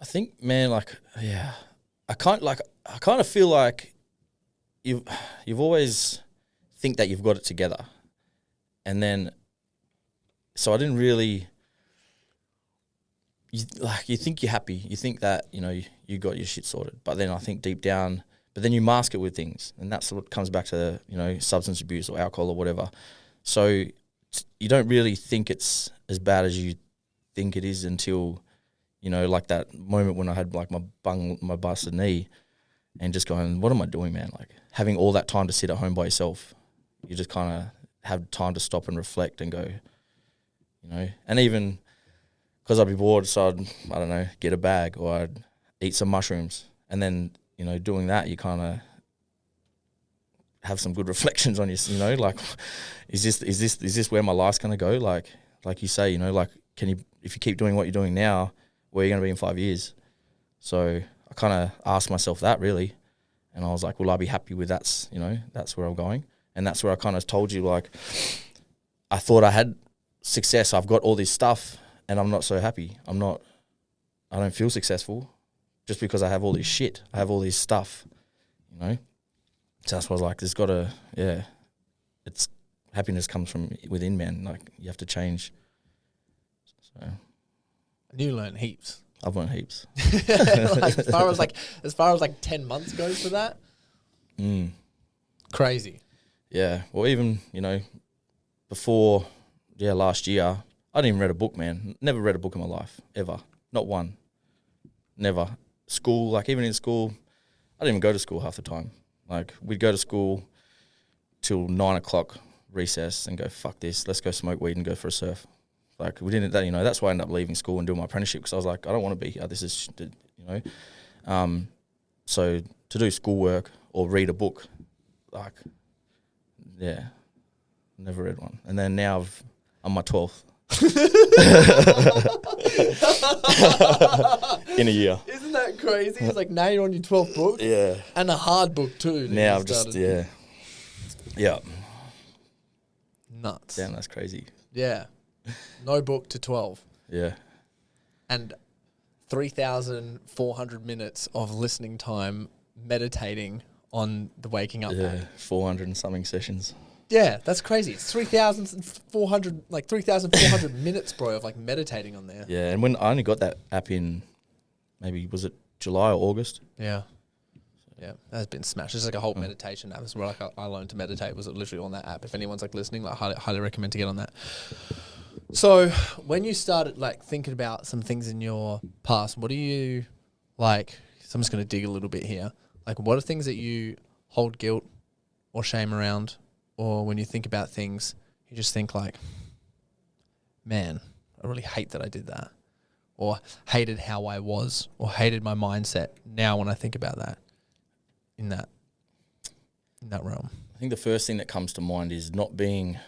S2: I think, man, like, yeah, I kind of feel like you've always think that you've got it together, and then so I didn't really. You think you're happy, you think that you got your shit sorted, but then I think deep down, but then you mask it with things, and that's what comes back to substance abuse or alcohol or whatever. So you don't really think it's as bad as you think it is until. Like that moment when I had like my busted knee and just going, what am I doing, man? Like having all that time to sit at home by yourself, you just kind of have time to stop and reflect and go, and even because I'd be bored, so I don't know, get a bag or I'd eat some mushrooms. And then, doing that, you kind of have some good reflections on your, like, is this where my life's going to go? Like you say, like, if you keep doing what you're doing now, where are you going to be in 5 years? So I kind of asked myself that really, and I was like, will I be happy with that's where I'm going? And that's where I kind of told you, like, I thought I had success. I've got all this stuff and I'm not so happy. I don't feel successful just because I have all this shit. I have all this stuff, So that's why I was like, it's happiness comes from within, man. Like you have to change. So.
S3: You learn heaps.
S2: I've learned heaps.
S3: Like, as far as 10 months goes for that. Crazy.
S2: Yeah. Well, even before last year, I didn't even read a book, man. Never read a book in my life ever. Not one. Never. School, like even in school, I didn't even go to school half the time. Like we'd go to school till 9 o'clock recess and go, fuck this. Let's go smoke weed and go for a surf. Like we didn't, that's why I ended up leaving school and doing my apprenticeship because I was like, I don't want to be here. This is, So to do schoolwork or read a book, like, yeah, never read one. And then now I'm my 12th. In a year.
S3: Isn't that crazy? It's like now you're on your 12th book.
S2: Yeah.
S3: And a hard book too.
S2: Now I've just, yeah.
S3: Nuts.
S2: Damn, that's crazy.
S3: Yeah. No book to 12.
S2: Yeah.
S3: And 3,400 minutes of listening time meditating on the waking up.
S2: Yeah, 400 and something sessions.
S3: Yeah, that's crazy. It's 3,400 minutes, bro, of like meditating on there.
S2: Yeah, and when I only got that app in, maybe was it July or August?
S3: Yeah. Yeah, that's been smashed. It's like a whole meditation app. It's where I learned to meditate was literally on that app. If anyone's like listening, like highly recommend to get on that. So when you started like thinking about some things in your past, what do you like? So I'm just going to dig a little bit here. Like, what are things that you hold guilt or shame around, or when you think about things, you just think like, man, I really hate that I did that, or hated how I was, or hated my mindset. Now when I think about that, in that realm,
S2: I think the first thing that comes to mind is not being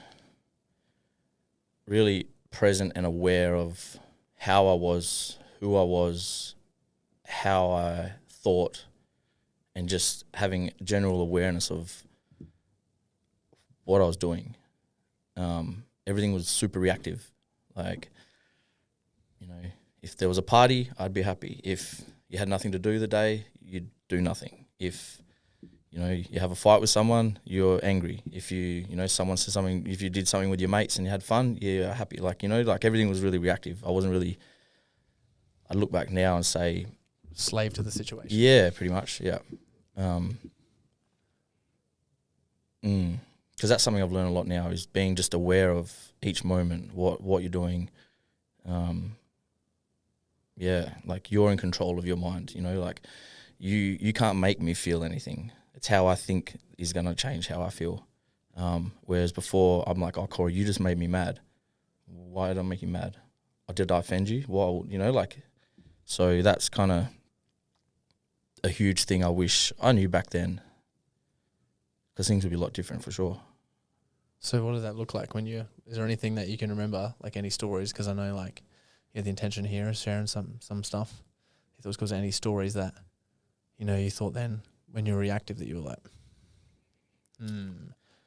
S2: really present and aware of how I was, who I was, how I thought, and just having general awareness of what I was doing. Everything was super reactive. Like, if there was a party, I'd be happy. If you had nothing to do the day, you'd do nothing. If you have a fight with someone, you're angry. If someone says something, if you did something with your mates and you had fun, you're happy. Like, everything was really reactive. I look back now and say,
S3: slave to the situation.
S2: Yeah, pretty much. Yeah. Because that's something I've learned a lot now, is being just aware of each moment, what you're doing. Like you're in control of your mind, like you can't make me feel anything. It's how I think is going to change how I feel. Whereas before I'm like, oh, Corey, you just made me mad. Why did I make you mad? Or did I offend you? Well, so that's kind of a huge thing I wish I knew back then, because things would be a lot different for sure.
S3: So what does that look like when is there anything that you can remember, like any stories? Because I know like the intention here is sharing some stuff. If it was because of any stories that, you thought then when you were reactive that you were like,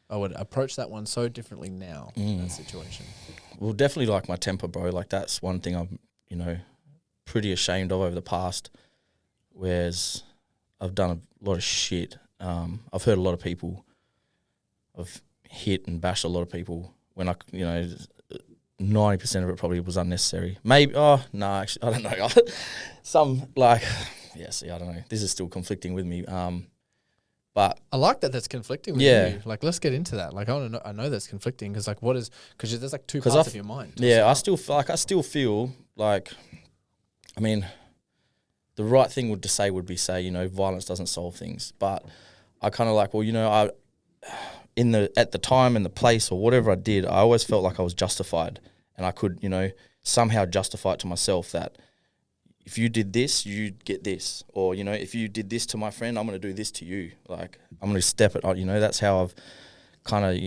S3: I would approach that one so differently now in that situation.
S2: Well, definitely like my temper, bro. Like that's one thing I'm, pretty ashamed of over the past. Whereas I've done a lot of shit. I've hurt a lot of people. I've hit and bashed a lot of people when 90% of it probably was unnecessary. Maybe, actually, I don't know. I don't know. This is still conflicting with me. But
S3: I like that that's conflicting with you. Like, let's get into that. Like, I know that's conflicting because, like, because there's like two parts of your mind.
S2: Yeah, I still feel like, I mean, the right thing would be violence doesn't solve things. But I kind of like, at the time and the place or whatever I did, I always felt like I was justified, and I could, somehow justify it to myself that if you did this, you'd get this, or if you did this to my friend, I'm going to do this to you. Like I'm going to step it. That's how I've kind of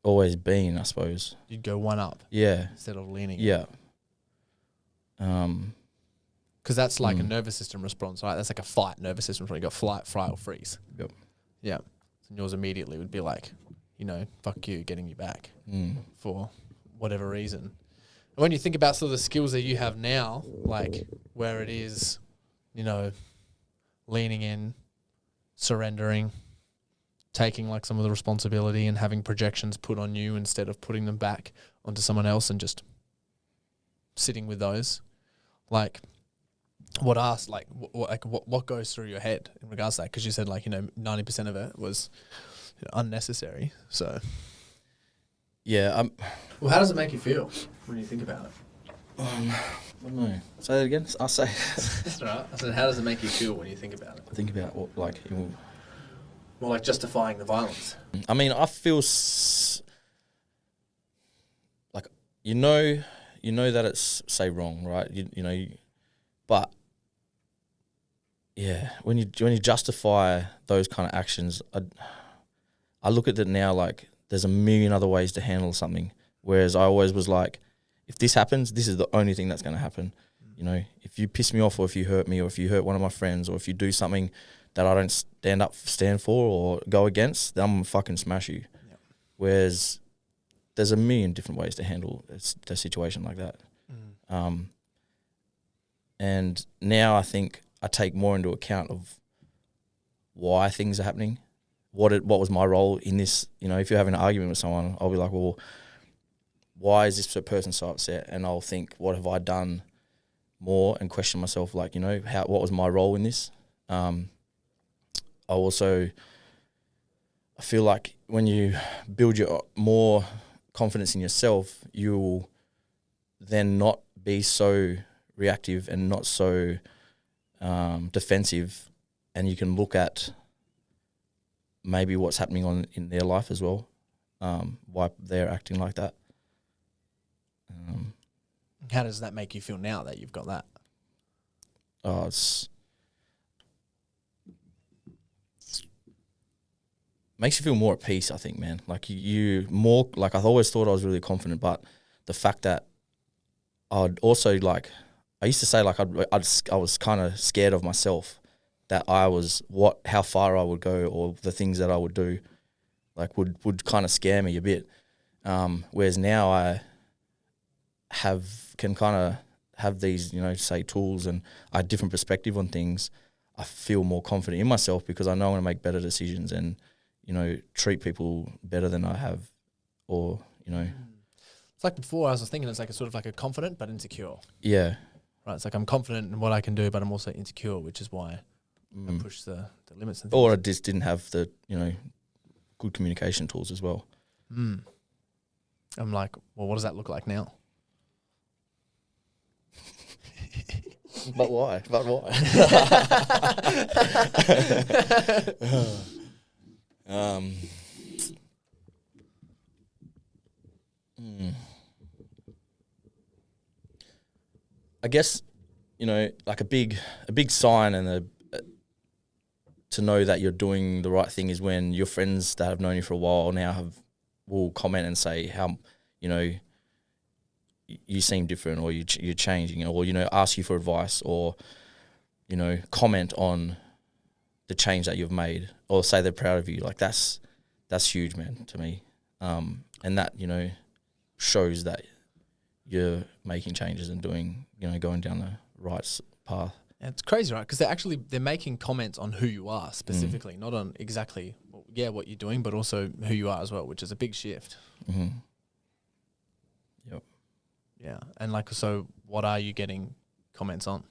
S2: always been, I suppose.
S3: You'd go one up, instead of leaning.
S2: Yeah.
S3: Because that's like a nervous system response, right? That's like a fight nervous system response. You got flight, fright, or freeze.
S2: Yep.
S3: Yeah. And yours immediately would be like, fuck you, getting you back for whatever reason. And when you think about sort of the skills that you have now, like where it is, leaning in, surrendering, taking like some of the responsibility and having projections put on you instead of putting them back onto someone else and just sitting with those, like what goes through your head in regards to that? Because you said 90% of it was unnecessary. So
S2: yeah.
S3: Well, how does it make you feel when you think about it?
S2: I don't know. Say that again. I'll say.
S3: That's all right. I said, how does it make you feel when you think about it?
S2: Think about what, like.
S3: More like justifying the violence.
S2: I mean, I feel like that it's say wrong, right? But yeah, when you justify those kind of actions, I look at it now like there's a million other ways to handle something. Whereas I always was like, if this happens, this is the only thing that's going to happen. If you piss me off, or if you hurt me, or if you hurt one of my friends, or if you do something that I don't stand for or go against, then I'm going to fucking smash you. Yep. Whereas there's a million different ways to handle a situation like that. And now I think I take more into account of why things are happening, what was my role in this. If you're having an argument with someone, I'll be like, well, why is this person so upset? And I'll think, what have I done more, and question myself, like, what was my role in this? I feel like when you build your more confidence in yourself, you'll then not be so reactive and not so defensive, and you can look at maybe what's happening in their life as well, why they're acting like that.
S3: How does that make you feel now that you've got that?
S2: It's makes you feel more at peace, I think, man. Like you more, like I've always thought I was really confident, but the fact that I'd also like, I used to say like I was kind of scared of myself, that I was how far I would go, or the things that I would do, like would kind of scare me a bit. Whereas now I can kind of have these, say tools, and I have different perspective on things. I feel more confident in myself because I know I'm going to make better decisions and, treat people better than I have, or,
S3: It's like before I was thinking it's like a sort of like a confident but insecure.
S2: Yeah.
S3: Right. It's like I'm confident in what I can do, but I'm also insecure, which is why I push the limits. And things.
S2: Or I just didn't have the, good communication tools as well.
S3: I'm like, well, what does that look like now?
S2: But why? I guess, like a big sign and to know that you're doing the right thing is when your friends that have known you for a while now will comment and say how, you seem different, or you're changing, or, ask you for advice, or, comment on the change that you've made, or say they're proud of you. Like that's that's huge, man, to me. And that, shows that you're making changes and doing, going down the right path.
S3: And it's crazy, right? Because they're making comments on who you are specifically, not on exactly, what you're doing, but also who you are as well, which is a big shift.
S2: Mm-hmm. Yep.
S3: Yeah. And like, so what are you getting comments on?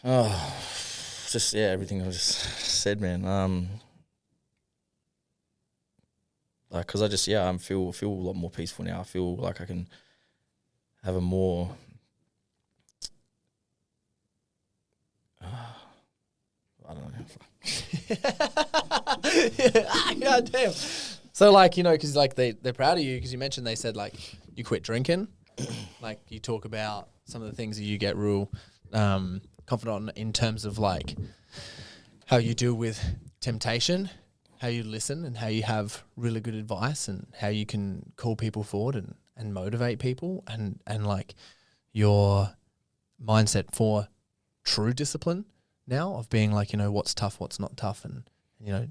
S2: Oh, just, everything I just said, man. Like, cause I just, I feel a lot more peaceful now. I feel like I can have a more, I don't know.
S3: Yeah, damn. So like, cause like they're proud of you because you mentioned they said like you quit drinking. Like you talk about some of the things that you get real confident in terms of like how you deal with temptation, how you listen and how you have really good advice and how you can call people forward and motivate people and like your mindset for true discipline now of being like, what's tough, what's not tough and,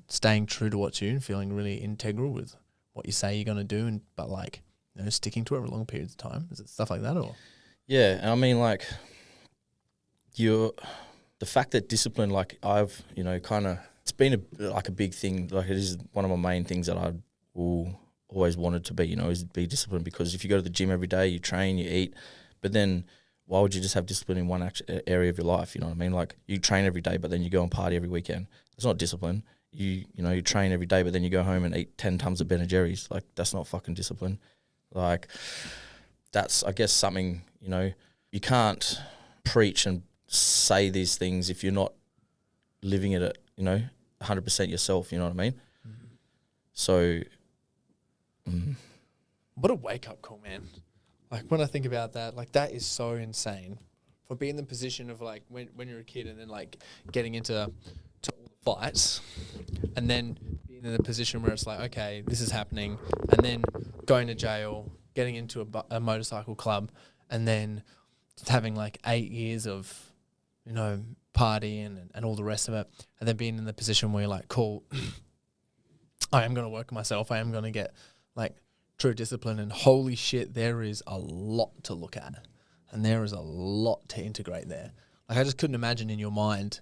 S3: staying true to what's you and feeling really integral with what you say you're going to do but like, sticking to it for long periods of time. Is it stuff like that or?
S2: Yeah. I mean, like the fact that discipline, like I've, kind of, it's been a big thing. Like it is one of my main things that I will always wanted to be, is be disciplined because if you go to the gym every day, you train, you eat, but then why would you just have discipline in one area of your life? You know what I mean? Like you train every day, but then you go and party every weekend. It's not discipline. You train every day, but then you go home and eat 10 tons of Ben & Jerry's. Like that's not fucking discipline. Like that's, I guess, something, you can't preach and say these things if you're not living it, 100% yourself, you know what I mean? Mm-hmm. So.
S3: What a wake-up call, man. Like when I think about that, like that is so insane. For being in the position of like when you're a kid and then like getting into all the fights and then being in the position where it's like, okay, this is happening and then going to jail, getting into a motorcycle club and then having like 8 years of, partying and all the rest of it and then being in the position where you're like, cool, I am going to work myself. I am going to get like true discipline and holy shit, there is a lot to look at and there is a lot to integrate there. Like I just couldn't imagine in your mind,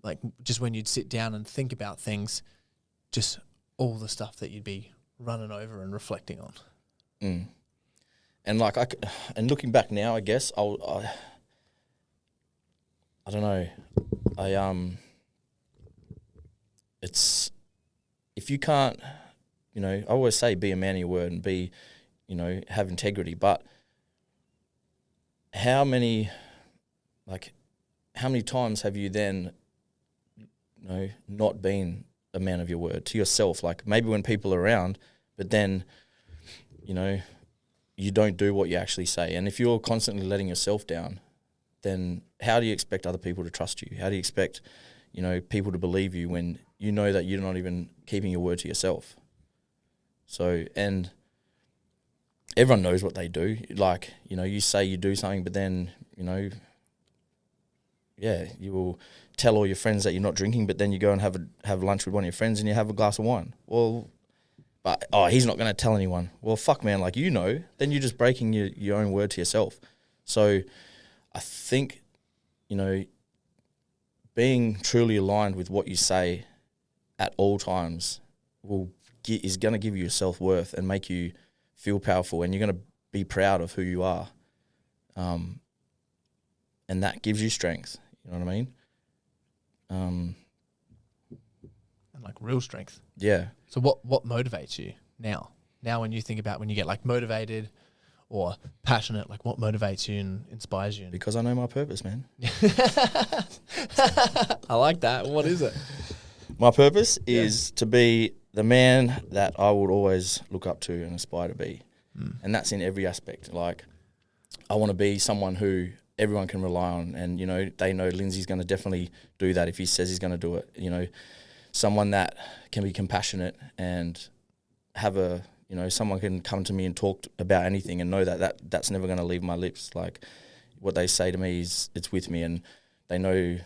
S3: like just when you'd sit down and think about things, just all the stuff that you'd be running over and reflecting on.
S2: Mm. And like and looking back now, I guess I don't know. It's if you can't, I always say be a man of your word and be, have integrity. But how many times have you then, not been a man of your word to yourself? Like maybe when people are around, but then, you don't do what you actually say. And if you're constantly letting yourself down, then how do you expect other people to trust you? How do you expect, people to believe you when you know that you're not even keeping your word to yourself? So, and everyone knows what they do. Like, you say you do something, but then, you will tell all your friends that you're not drinking, but then you go and have lunch with one of your friends and you have a glass of wine. Well, but, he's not going to tell anyone. Well, fuck, man, like, then you're just breaking your own word to yourself. So I think, being truly aligned with what you say at all times is going to give you self-worth and make you feel powerful, and you're going to be proud of who you are. And that gives you strength. You know what I mean?
S3: And like real strength.
S2: Yeah.
S3: So what motivates you now? Now when you think about when you get like motivated or passionate, like what motivates you and inspires you?
S2: Because I know my purpose, man.
S3: I like that. What is it?
S2: My purpose is to be the man that I would always look up to and aspire to be. Mm. And that's in every aspect. Like, I want to be someone who everyone can rely on, and, they know Linsey's going to definitely do that if he says he's going to do it. Someone that can be compassionate and have someone can come to me and talk about anything and know that's never going to leave my lips. Like, what they say to me it's with me, and they know,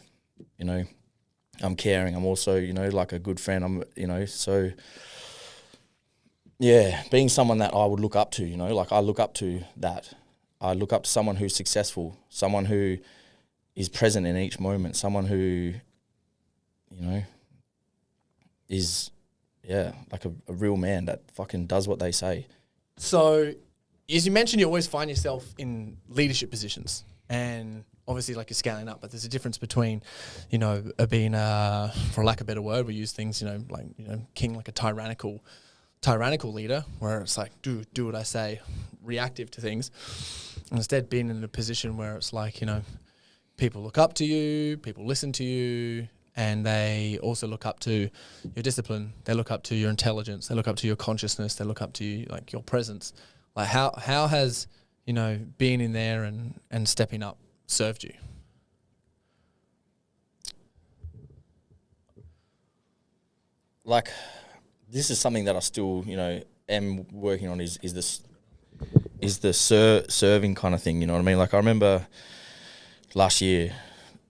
S2: I'm caring. I'm also, you know, like a good friend. I'm, you know, so yeah, being someone that I would look up to, you know, like I look up to that. I look up to someone who's successful, someone who is present in each moment, someone who, you know, is, yeah, like a real man that fucking does what they say.
S3: So, as you mentioned, you always find yourself in leadership positions, and obviously, like, you're scaling up. But there's a difference between, you know, being for lack of a better word, we use things, you know, like, you know, king, like a tyrannical leader, where it's like do what I say, reactive to things, and instead being in a position where it's like, you know, people look up to you, people listen to you. And they also look up to your discipline. They look up to your intelligence. They look up to your consciousness. They look up to you, like, your presence. Like, how has, you know, being in there and stepping up served you?
S2: Like, this is something that I still, you know, am working on. Is the serving kind of thing. You know what I mean? Like, I remember last year,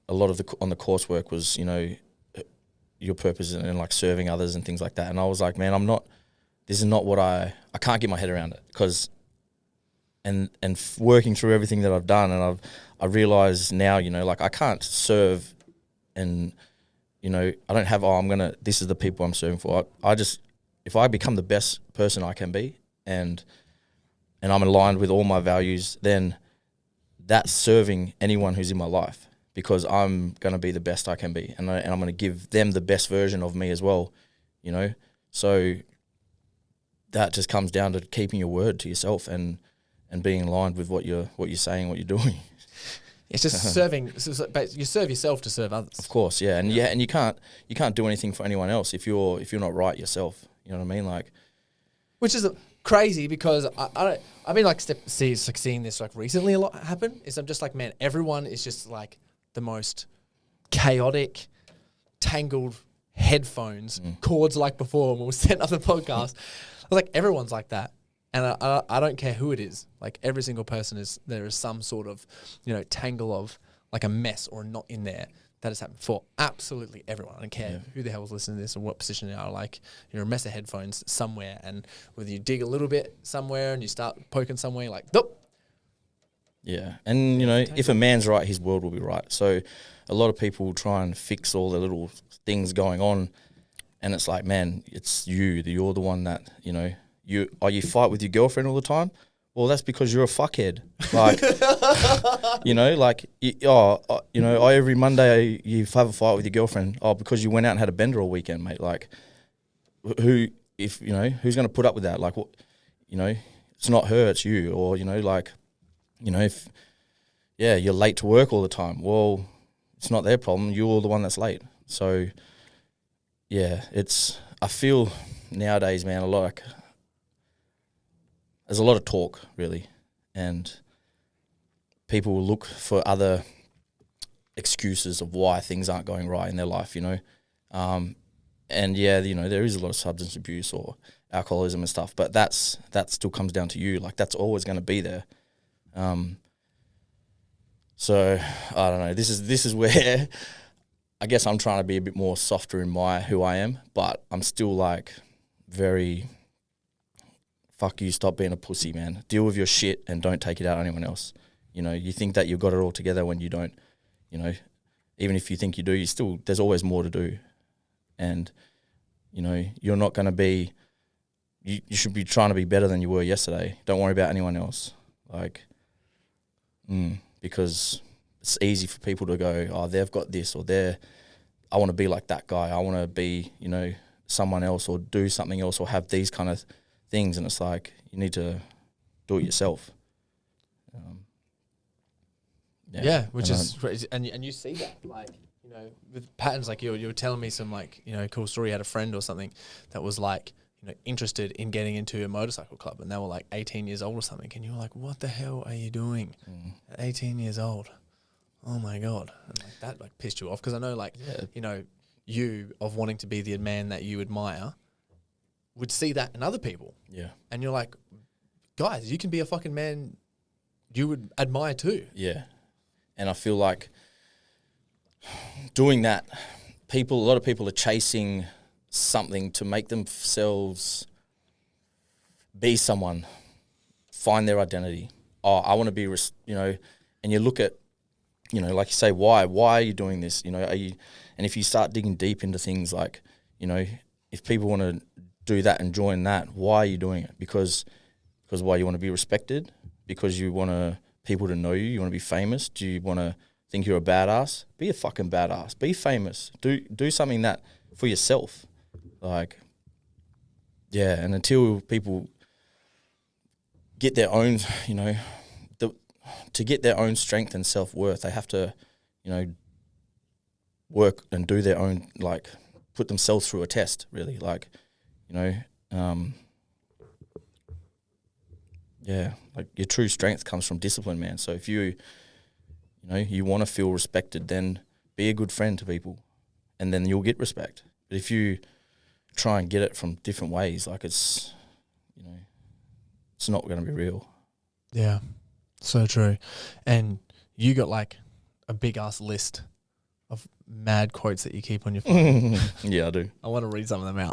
S2: a lot of the coursework was, you know, your purpose and like serving others and things like that. And I was like, man, this is not what I can't get my head around it, because working through everything that I've done, and I realize now, you know, like, I can't serve, and, you know, I don't have, this is the people I'm serving for. I just, if I become the best person I can be, and I'm aligned with all my values, then that's serving anyone who's in my life, because I'm going to be the best I can be, and I'm going to give them the best version of me as well, you know? So that just comes down to keeping your word to yourself and being aligned with what you're saying, what you're doing.
S3: It's just serving, but you serve yourself to serve others.
S2: Of course, yeah. And and you can't do anything for anyone else if you're not right yourself. You know what I mean? Like,
S3: which is crazy, because I've been like seeing this like recently a lot happen. Is I'm just like, man, everyone is just like the most chaotic, tangled headphones, cords like before when we set up the podcast. Like, everyone's like that. And I don't care who it is. Like, every single person there is some sort of, you know, tangle of like a mess or a knot in there that has happened for absolutely everyone. I don't care who the hell is listening to this and what position they are. Like, you're a mess of headphones somewhere, and whether you dig a little bit somewhere and you start poking somewhere, you're like, nope.
S2: Yeah, and, you know, if a man's right, his world will be right. So a lot of people try and fix all the little things going on, and it's like, man, it's you. You're the one that, you know, you fight with your girlfriend all the time. Well, that's because you're a fuckhead. Like, you know, like, you know, every Monday you have a fight with your girlfriend. Oh, because you went out and had a bender all weekend, mate. Like, who's going to put up with that? Like, what, you know, it's not her, it's you. Or, you know, like, you know, if you're late to work all the time, well, it's not their problem. You're the one that's late. So, yeah, I feel nowadays, man, there's a lot of talk, really, and people will look for other excuses of why things aren't going right in their life, you know. And yeah, you know, there is a lot of substance abuse or alcoholism and stuff, but that still comes down to you. Like, that's always going to be there. So I don't know. This is where I guess I'm trying to be a bit more softer in who I am, but I'm still like very, fuck you, stop being a pussy, man. Deal with your shit and don't take it out on anyone else. You know, you think that you've got it all together when you don't. You know, even if you think you do, there's always more to do. And, you know, you're not going to be, you should be trying to be better than you were yesterday. Don't worry about anyone else. Like, because it's easy for people to go, oh, they've got this, or I want to be like that guy. I want to be, you know, someone else, or do something else, or have these kind of things. And it's like, you need to do it yourself.
S3: Which is crazy. And you see that, like, you know, with patterns. Like, you were telling me some, like, you know, cool story. You had a friend or something that was like, you know, interested in getting into a motorcycle club, and they were like 18 years old or something, and you were like, what the hell are you doing at 18 years old? Oh my God. And like, that like pissed you off, because I know, like, you know, you of wanting to be the man that you admire would see that in other people. Yeah. And you're like, guys, you can be a fucking man you would admire too.
S2: Yeah. And I feel like doing that a lot of people are chasing something to make themselves be someone, find their identity. Oh, I want to be, and you look at, like you say, why are you doing this? And if you start digging deep into things like, if people want to do that and join that, why are you doing it? Because why, you want to be respected? Because you want people to know you? You want to be famous? Do you want to think you're a badass? Be a fucking badass. Be famous. Do something that for yourself. Like, yeah, and until people get their own, to get their own strength and self-worth, they have to, work and do their own, like, put themselves through a test, really. Like, yeah, like your true strength comes from discipline, man. So if you want to feel respected, then be a good friend to people, and then you'll get respect. But if you try and get it from different ways, like it's not going to be real.
S3: Yeah, so true. And you got like a big ass list of mad quotes that you keep on your phone.
S2: Yeah, I do.
S3: I want to read some of them out.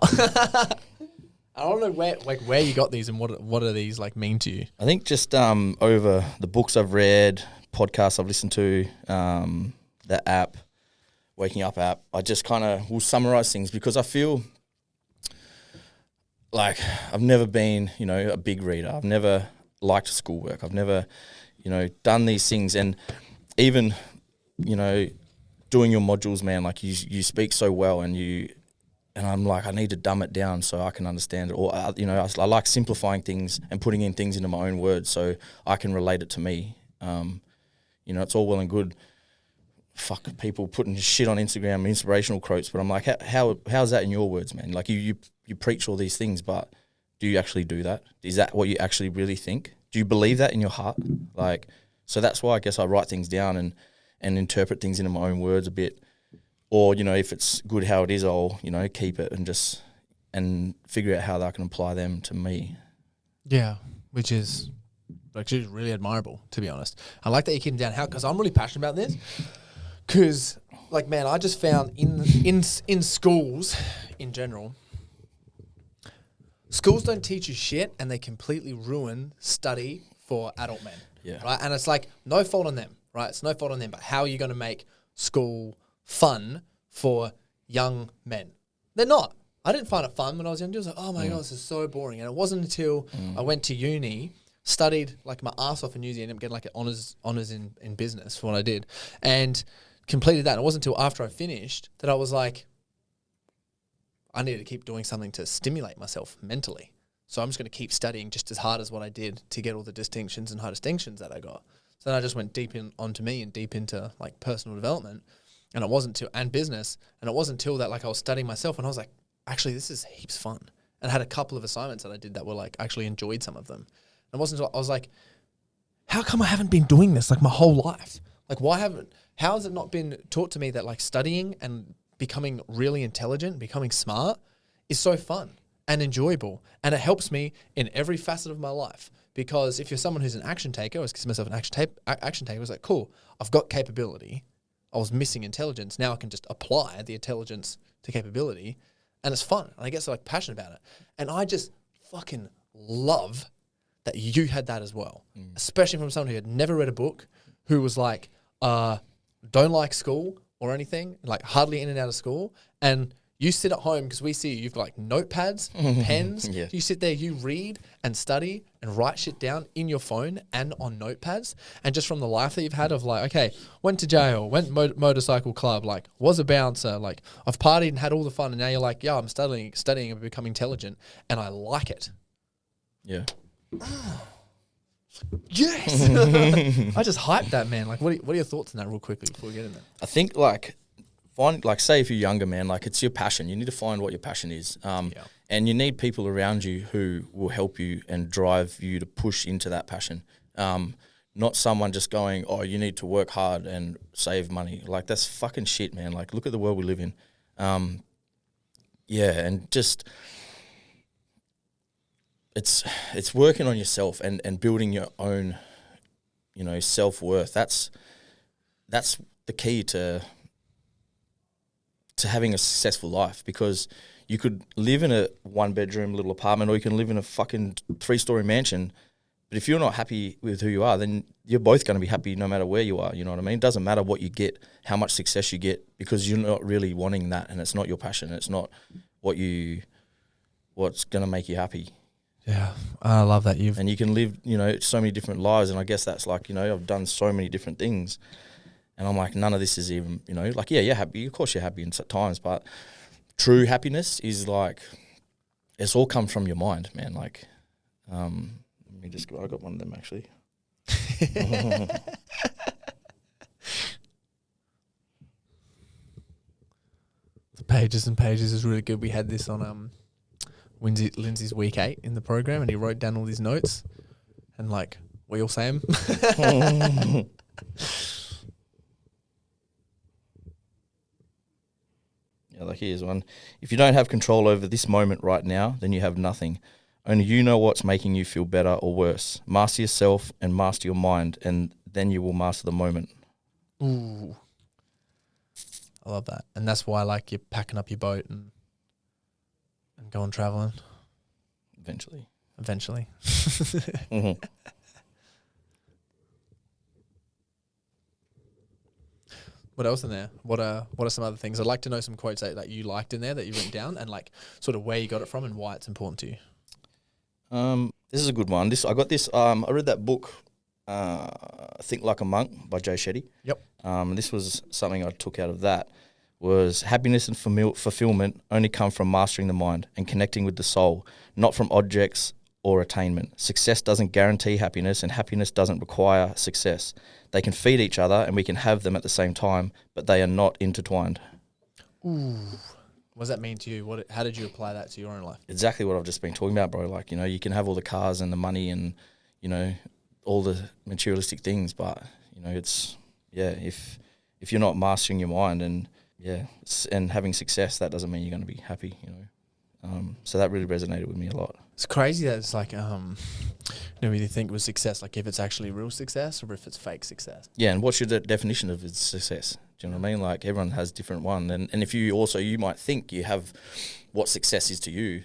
S3: I don't know where you got these and what do these like mean to you?
S2: I think just over the books I've read, podcasts I've listened to, that app, Waking Up app, I just kind of will summarize things because I feel like I've never been, a big reader. I've never liked schoolwork. I've never, done these things. And even, doing your modules, man, like you speak so well and I'm like, I need to dumb it down so I can understand it. Or, I like simplifying things and putting in things into my own words so I can relate it to me. It's all well and good, people putting shit on Instagram, inspirational quotes, but I'm like, how's that in your words, man? Like you preach all these things, but do you actually do that? Is that what you actually really think? Do you believe that in your heart? Like, so that's why I guess I write things down and interpret things into my own words a bit. Or, if it's good how it is, I'll, keep it and figure out how I can apply them to me. Yeah.
S3: Which is actually really admirable, to be honest. I like that you keep them down. Because I'm really passionate about this. Because, like, man, I just found in schools in general, schools don't teach you shit and they completely ruin study for adult men.
S2: Yeah.
S3: Right? And it's like, no fault on them, right? It's no fault on them. But how are you going to make school fun for young men? They're not. I didn't find it fun when I was young. I was like, oh my God, this is so boring. And it wasn't until I went to uni, studied like my ass off in New Zealand, getting like an honors in business for what I did, and completed that. And it wasn't until after I finished that I was like, I need to keep doing something to stimulate myself mentally. So I'm just going to keep studying just as hard as what I did to get all the distinctions and high distinctions that I got. So then I just went deep onto me and deep into like personal development. And it wasn't till, and business, and it wasn't until that like I was studying myself and I was like, actually this is heaps fun. And I had a couple of assignments that I did that were like, actually enjoyed some of them. And it wasn't until I was like, how come I haven't been doing this like my whole life? Like how has it not been taught to me that like studying and becoming really intelligent, becoming smart is so fun and enjoyable. And it helps me in every facet of my life. Because if you're someone who's an action taker, I always consider myself an action taker, it's like, cool, I've got capability. I was missing intelligence. Now I can just apply the intelligence to capability and it's fun. And I get so like passionate about it. And I just fucking love that you had that as well, especially from someone who had never read a book, who was like, don't like school or anything, like hardly in and out of school. And you sit at home because we see you've got like notepads, pens.
S2: Yeah.
S3: You sit there, you read and study and write shit down in your phone and on notepads. And just from the life that you've had of like, okay, went to jail, went motorcycle club, like was a bouncer, like I've partied and had all the fun. And now you're like, yeah, I'm studying and becoming intelligent and I like it.
S2: Yeah.
S3: Yes. I just hyped that, man. Like, what are your thoughts on that real quickly before we get in there?
S2: I think say if you're younger, man, like it's your passion. You need to find what your passion is. And you need people around you who will help you and drive you to push into that passion. Not someone just going, oh, you need to work hard and save money. Like that's fucking shit, man. Like look at the world we live in. And just it's working on yourself and building your own, self-worth. That's the key to to having a successful life, because you could live in a 1-bedroom little apartment, or you can live in a fucking 3-story mansion. But if you're not happy with who you are, then you're both going to be happy no matter where you are. You know what I mean? It doesn't matter what you get, how much success you get, because you're not really wanting that, and it's not your passion. It's not what's going to make you happy.
S3: Yeah, I love that.
S2: And you can live, so many different lives. And I guess that's like, I've done so many different things. And I'm like, none of this is even, like, yeah, you're happy. Of course you're happy in times, but true happiness is like, it's all come from your mind, man. Like, let me just go. I got one of them actually.
S3: The Pages and Pages is really good. We had this on Linsey's week 8 in the program, and he wrote down all these notes, and like we all say them.
S2: Yeah, like here's one. If you don't have control over this moment right now, then you have nothing. Only you know what's making you feel better or worse. Master yourself and master your mind, and then you will master the moment.
S3: Ooh. I love that. And that's why, like, you're packing up your boat and going traveling.
S2: Eventually.
S3: Mm-hmm. What else in there? What are some other things? I'd like to know some quotes that you liked in there that you written down, and like sort of where you got it from and why it's important to you.
S2: This is a good one. I read that book, Think Like a Monk by Jay Shetty.
S3: Yep.
S2: This was something I took out of that, was happiness and fulfillment only come from mastering the mind and connecting with the soul, not from objects or attainment. Success doesn't guarantee happiness, and happiness doesn't require success. They can feed each other and we can have them at the same time, but they are not intertwined.
S3: Ooh. What does that mean to you? How did you apply that to your own life?
S2: Exactly what I've just been talking about, bro. Like, you can have all the cars and the money and, all the materialistic things, but, if you're not mastering your mind and having success, that doesn't mean you're going to be happy, So that really resonated with me a lot.
S3: It's crazy that it's like, when you think with success, like if it's actually real success or if it's fake success.
S2: Yeah, and what's your definition of success? Do you know what I mean? Like, everyone has different one. And if you might think you have what success is to you,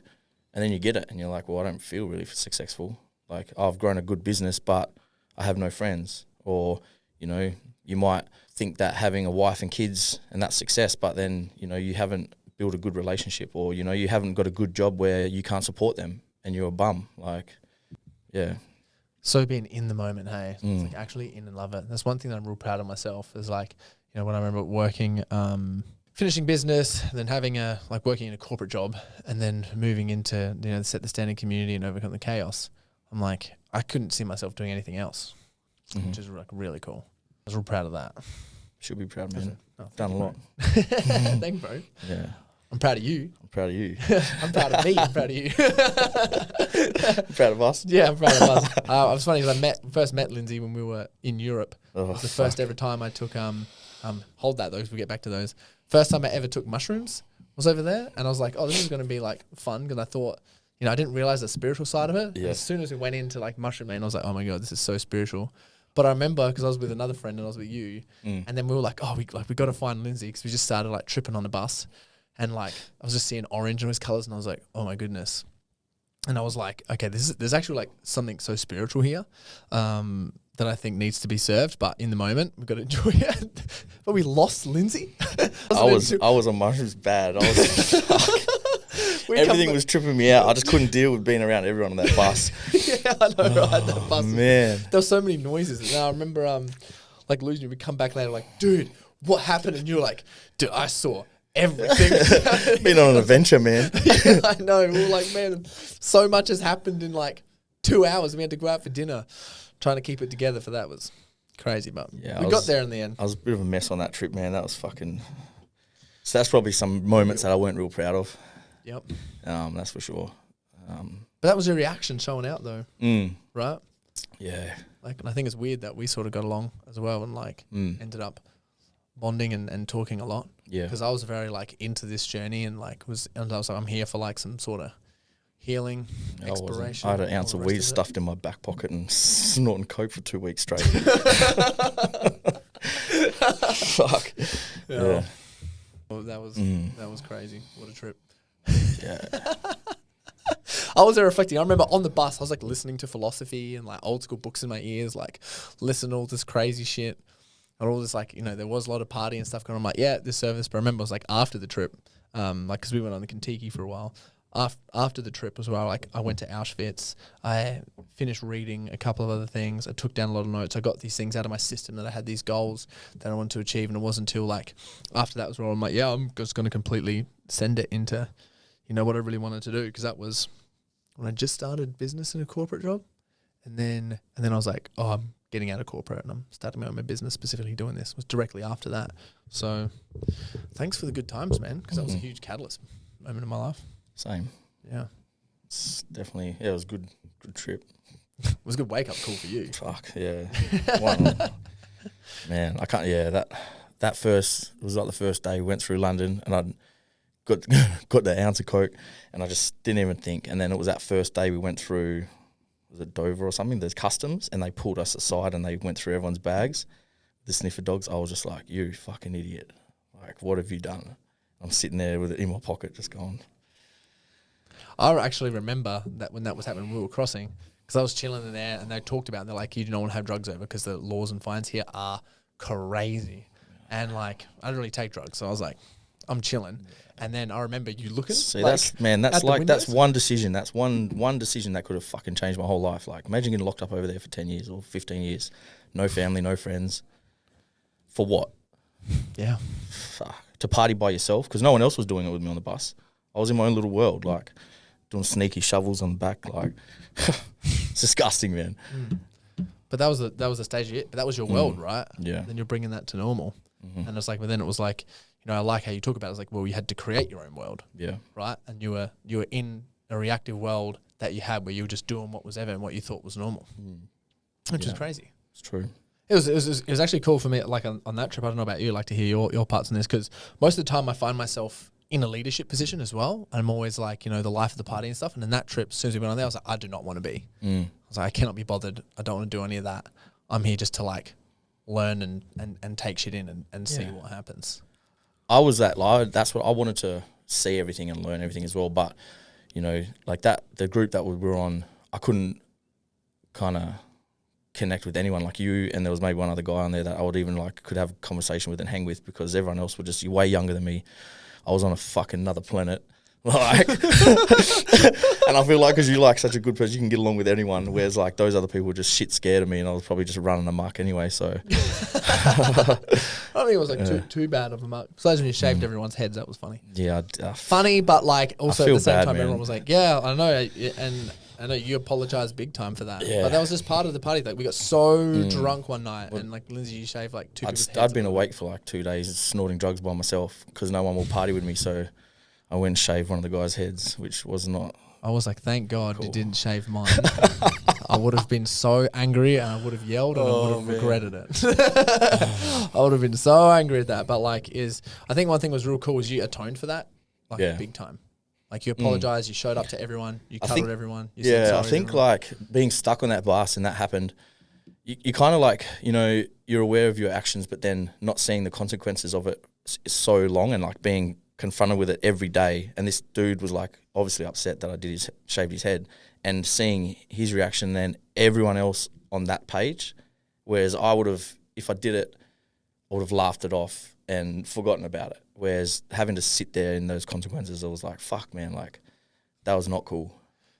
S2: and then you get it and you're like, well, I don't feel really successful. Like, I've grown a good business, but I have no friends. Or, you might think that having a wife and kids and that's success, but then, you haven't built a good relationship, or, you haven't got a good job where you can't support them and you're a bum. Like, yeah.
S3: So being in the moment, hey, it's like actually in and love it. That's one thing that I'm real proud of myself is like, when I remember working, finishing business, then having working in a corporate job and then moving into, set the standard community and overcome the chaos. I'm like, I couldn't see myself doing anything else, which is like really cool. I was real proud of that.
S2: Should be proud, man. Done a lot.
S3: Thanks, bro.
S2: Yeah.
S3: I'm proud of you.
S2: I'm proud of you.
S3: I'm proud of me. I'm proud of you.
S2: Proud of us?
S3: Yeah, I'm proud of us. It was funny because I first met Linsey when we were in Europe.
S2: Oh,
S3: it was the first ever time I took, hold that though, because we get back to those. First time I ever took mushrooms was over there. And I was like, oh, this is going to be like fun, because I thought, I didn't realize the spiritual side of it.
S2: Yeah.
S3: As soon as we went into like mushroom man, I was like, oh my God, this is so spiritual. But I remember because I was with another friend and I was with you, and then we were like, oh, we got to find Linsey, because we just started like tripping on the bus, and like I was just seeing orange in his colors, and I was like, oh my goodness. And I was like, okay, there's actually like something so spiritual here that I think needs to be served, but in the moment we've got to enjoy it. But we lost Linsey.
S2: I was on mushrooms bad. I was everything was tripping me out. I just couldn't deal with being around everyone on that bus.
S3: Yeah, I know, right? That bus.
S2: Man.
S3: There were so many noises. And I remember like losing you. We come back later like, dude, what happened? And you were like, dude, I saw everything.
S2: Been on an adventure, man.
S3: Yeah, I know. We were like, man, so much has happened in like 2 hours. We had to go out for dinner. Trying to keep it together for that was crazy, but we got there in the end.
S2: I was a bit of a mess on that trip, man. That was fucking... So that's probably some moments that I weren't real proud of.
S3: Yep.
S2: That's for sure.
S3: But that was your reaction showing out though, right?
S2: Yeah.
S3: Like, and I think it's weird that we sort of got along as well and like ended up bonding and talking a lot.
S2: Yeah.
S3: Because I was very like into this journey and like I was like, I'm here for like some sort of healing, exploration.
S2: I had an ounce of weed stuffed in my back pocket and snorting coke for 2 weeks straight. Fuck. Yeah.
S3: Oh, that was crazy. What a trip.
S2: Yeah.
S3: I was there reflecting. I remember on the bus, I was like listening to philosophy and like old school books in my ears, like listening to all this crazy shit and all this like, you know, there was a lot of party and stuff going on. I'm like, yeah, this service. But I remember it was like after the trip, like because we went on the Kentucky for a while. After the trip was where I went to Auschwitz. I finished reading a couple of other things. I took down a lot of notes. I got these things out of my system that I had these goals that I wanted to achieve. And it wasn't until like after that was where I'm like, yeah, I'm just going to completely send it into, you know, what I really wanted to do. Because that was when I just started business in a corporate job. And then I was like, oh, I'm getting out of corporate and I'm starting my own business, specifically doing this. It was directly after that. So thanks for the good times, man, because that was a huge catalyst moment in my life.
S2: Same.
S3: Yeah.
S2: It's definitely, it was a good trip.
S3: It was a good wake-up call for you.
S2: Fuck, yeah. Man, I can't, that first, it was like the first day we went through London and I'd got the ounce of Coke and I just didn't even think. And then it was that first day we went through, was it Dover or something? There's customs and they pulled us aside and they went through everyone's bags, the sniffer dogs. I was just like, you fucking idiot. Like, what have you done? I'm sitting there with it in my pocket just going.
S3: I actually remember that when that was happening, we were crossing because I was chilling in there and they talked about, they're like, you do not want to have drugs over because the laws and fines here are crazy. And like, I don't really take drugs. So I was like, I'm chilling. And then I remember you looking.
S2: See,
S3: like,
S2: that's one decision. That's one decision that could have fucking changed my whole life. Like, imagine getting locked up over there for 10 years or 15 years. No family, no friends. For what?
S3: Yeah.
S2: Fuck. To party by yourself because no one else was doing it with me on the bus. I was in my own little world, like doing sneaky shovels on the back, like it's disgusting, man.
S3: But that was the stage of it. But that was your world, right?
S2: Yeah.
S3: Then you're bringing that to normal, and it's like, but then it was like, you know, I like how you talk about it. It's like, well, you had to create your own world,
S2: yeah,
S3: right? And you were in a reactive world that you had where you were just doing what was ever and what you thought was normal, which is crazy.
S2: It's true.
S3: It was actually cool for me, like on that trip. I don't know about you, like to hear your parts in this, because most of the time I find myself in a leadership position as well. I'm always like, you know, the life of the party and stuff. And in that trip, as soon as we went on there, I was like, I do not want to be. I was like, I cannot be bothered. I don't want to do any of that. I'm here just to like learn and take shit in and see what happens.
S2: I was that, like, that's what I wanted to see everything and learn everything as well. But, you know, like that, the group that we were on, I couldn't kind of connect with anyone like you, and there was maybe one other guy on there that I would even like could have a conversation with and hang with, because everyone else were just way younger than me. I was on a fucking another planet, like, and I feel like because you're like such a good person, you can get along with anyone. Whereas like those other people were just shit scared of me, and I was probably just running amok anyway. So
S3: I don't think it was like too bad of a mark. Besides when you shaved everyone's heads, that was funny.
S2: Yeah,
S3: funny, but like also at the same time,
S2: man.
S3: everyone was like, "Yeah, I know," and I know you apologized big time for that.
S2: Yeah.
S3: But that was just part of the party. Like we got so drunk one night, and like Linsey, you shaved like two people's heads.
S2: I'd been awake for like 2 days snorting drugs by myself because no one will party with me. So I went and shaved one of the guys' heads, which was not.
S3: I was like, thank God
S2: cool.
S3: you didn't shave mine. I would have been so angry, and I would have yelled, and I would have regretted it. I would have been so angry at that. But like, I think one thing was real cool was you atoned for that, like big time. Like you apologized, you showed up to everyone, you cuddled everyone. You said sorry
S2: I think
S3: everyone.
S2: like being stuck on that bus and that happened, you kind of like, you know, you're aware of your actions, but then not seeing the consequences of it is so long, and like being confronted with it every day. And this dude was like obviously upset that I shaved his head, and seeing his reaction, then everyone else on that page, whereas I would have, if I did it, I would have laughed it off and forgotten about it. Whereas having to sit there in those consequences, I was like, fuck, man, like that was not cool.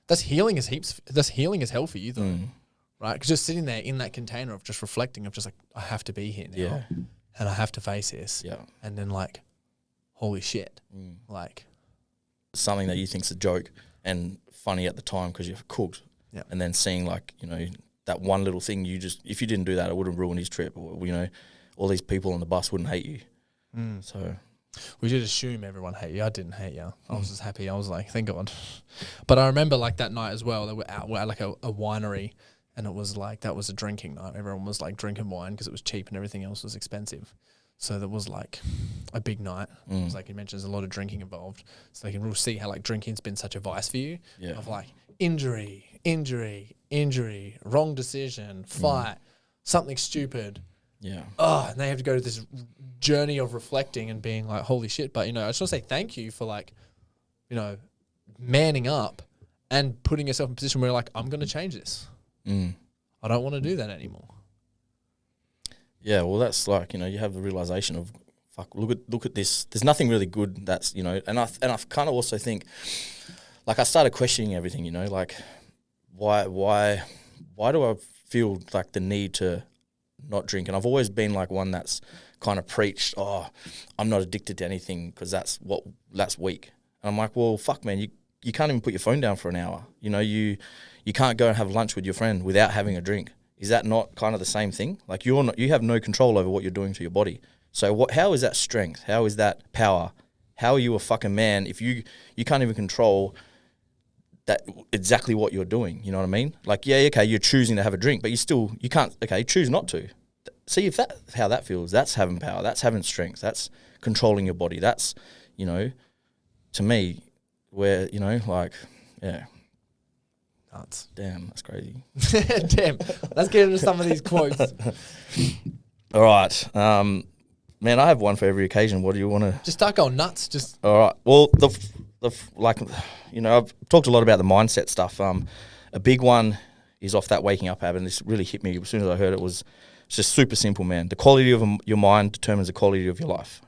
S3: That's healing as heaps. That's healing as hell for you though, right? Because just sitting there in that container of just reflecting, of just like, I have to be here now, and I have to face this, and then like, holy shit, like
S2: something that you think's a joke and funny at the time because you're cooked, and then seeing like, you know, that one little thing, you just, if you didn't do that, it would have ruined his trip, or, you know, all these people on the bus wouldn't hate you. So
S3: we should assume everyone hate you. I didn't hate you. I was just happy. I was like, thank God. But I remember like that night as well, that we're at like a winery, and it was like, that was a drinking night. Everyone was like drinking wine because it was cheap and everything else was expensive. So that was like a big night. It was like you mentioned, there's a lot of drinking involved. So you can really see how like drinking's been such a vice for you. Of like injury, wrong decision, fight, something stupid. And they have to go to this journey of reflecting and being like, holy shit. But, you know, I just want to say thank you for like, you know, manning up and putting yourself in a position where you're like, I'm going to change this. I don't want to do that anymore.
S2: Yeah, well, that's like, you know, you have the realization of, fuck, look at this. There's nothing really good that's, you know, and I kind of also think, like, I started questioning everything, you know, like, why do I feel like the need to not drink? And I've always been like one that's kind of preached, oh, I'm not addicted to anything because that's weak. And I'm like, well, fuck, man, you can't even put your phone down for an hour. You know, you can't go and have lunch with your friend without having a drink. Is that not kind of the same thing? Like, you have no control over what you're doing to your body. So how is that strength? How is that power? How are you a fucking man if you can't even control that exactly what you're doing? You know what I mean? Like, yeah, okay, you're choosing to have a drink, but you can't, okay, choose not to. See if how that feels. That's having power. That's having strength. That's controlling your body. That's, you know, to me, where, you know, like, yeah.
S3: Nuts.
S2: Damn, that's crazy.
S3: Damn. Let's get into some of these quotes.
S2: All right. Man, I have one for every occasion. What do you want to...
S3: Just start going nuts. Just
S2: All right. Well, like, you know, I've talked a lot about the mindset stuff. A big one is off that waking up habit, and this really hit me as soon as I heard it. It's just super simple, man. The quality of your mind determines the quality of your life.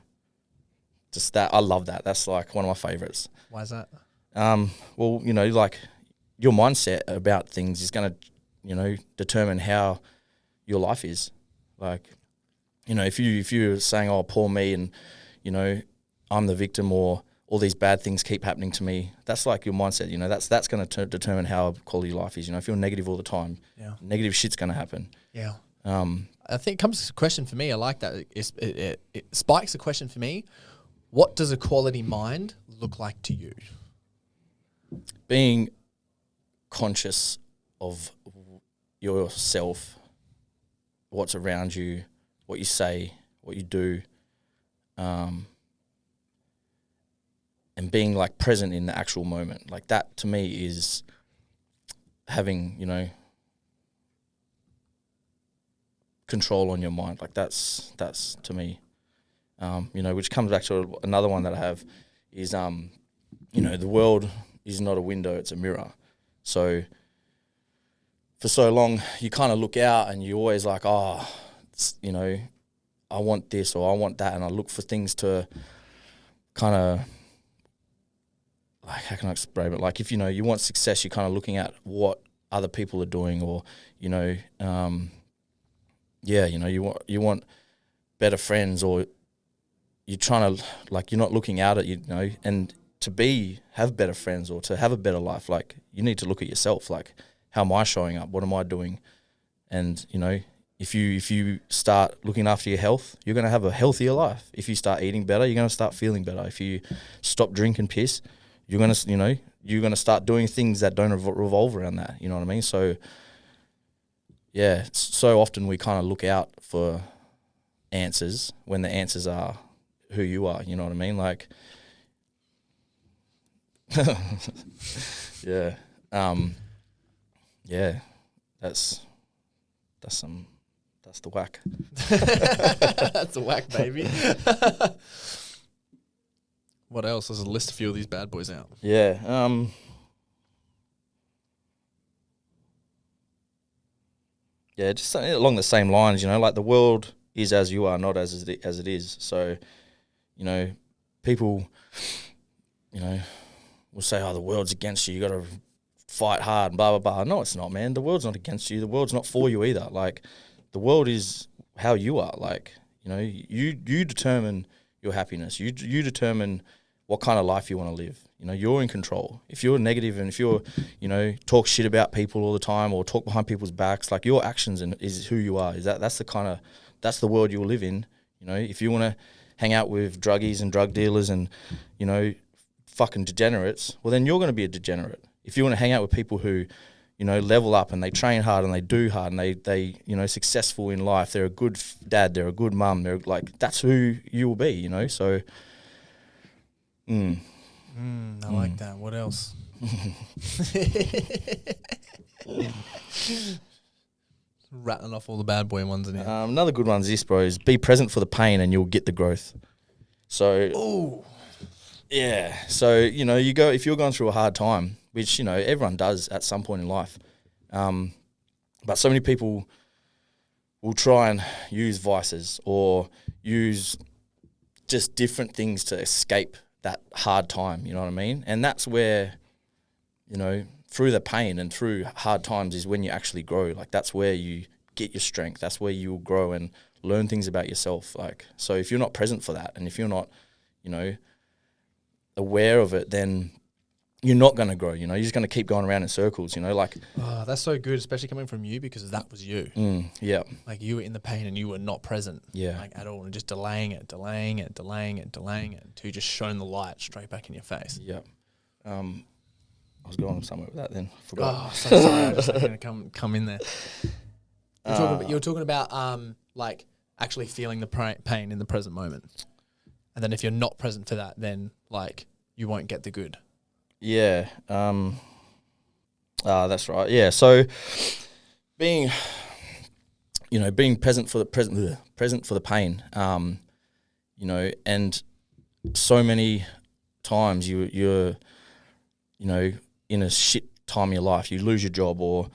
S2: Just that. I love that. That's like one of my favorites.
S3: Why is that?
S2: Well, you know, like, your mindset about things is going to, you know, determine how your life is. Like, you know, if you're saying, oh, poor me, and, you know, I'm the victim, or all these bad things keep happening to me, that's like your mindset. You know, that's going to determine how quality life is. You know, if you're negative all the time, negative shit's going to happen.
S3: Yeah. I think it comes to a question for me. I like that. It spikes a question for me. What does a quality mind look like to you?
S2: Being conscious of yourself, what's around you, what you say, what you do, and being like present in the actual moment. Like, that to me is having, you know, control on your mind. Like, that's to me, you know, which comes back to another one that I have is, you know, the world is not a window, it's a mirror. So for so long, you kind of look out and you're always like, oh, you know, I want this or I want that. And I look for things to kind of, like, how can I explain it? Like, if, you know, you want success, you're kind of looking at what other people are doing, or, you know, you know, you want better friends, or you're trying to, like, you're not looking out at, you know, and to have better friends or to have a better life, like, you need to look at yourself. Like, how am I showing up? What am I doing? And, you know, if you start looking after your health, you're going to have a healthier life. If you start eating better, you're going to start feeling better. If you stop drinking piss, you're going to, you know, you're going to start doing things that don't revolve around that. You know what I mean? So, yeah, so often we kind of look out for answers when the answers are who you are. You know what I mean? Like, yeah. Yeah, that's the whack.
S3: That's the whack, baby. What else? Let's list a few of these bad boys out.
S2: Yeah. Yeah, just along the same lines, you know, like, the world is as you are, not as it is. So, you know, people, you know, will say, oh, the world's against you, you got to fight hard and blah, blah, blah. No, it's not, man. The world's not against you. The world's not for you either. Like, the world is how you are. Like, you know, you determine your happiness. You determine what kind of life you want to live. You know, you're in control. If you're negative and if you're, you know, talk shit about people all the time or talk behind people's backs, like, your actions is who you are. That's the world you'll live in. You know, if you want to hang out with druggies and drug dealers and, you know, fucking degenerates, well, then you're going to be a degenerate. If you want to hang out with people who, you know, level up and they train hard and they do hard and they you know, successful in life, they're a good dad, they're a good mum, they're like, that's who you will be, you know. So,
S3: I like that. What else? Rattling off all the bad boy ones in here.
S2: Another good one is this, bro, is be present for the pain and you'll get the growth. So,
S3: Ooh.
S2: yeah. So, if you're going through a hard time, which, everyone does at some point in life, but so many people will try and use vices or use just different things to escape that hard time, you know what I mean? And that's where, through the pain and through hard times is when you actually grow. Like, that's where you get your strength. That's where you'll grow and learn things about yourself. Like, so if you're not present for that and if you're not, aware of it, then you're not going to grow. You're just going to keep going around in circles,
S3: Oh, that's so good, especially coming from you, because that was you.
S2: Yeah.
S3: Like, you were in the pain and you were not present.
S2: Yeah.
S3: Like, at all, and just delaying it until you just shone the light straight back in your face.
S2: Yeah. I was going somewhere with that then. Forgot.
S3: Oh, so sorry. I just going to come in there. You were talking about like actually feeling the pain in the present moment, and then if you're not present for that, then like you won't get the good.
S2: Yeah. That's right. Yeah. So being present for the pain, and so many times you're in a shit time of your life, you lose your job or,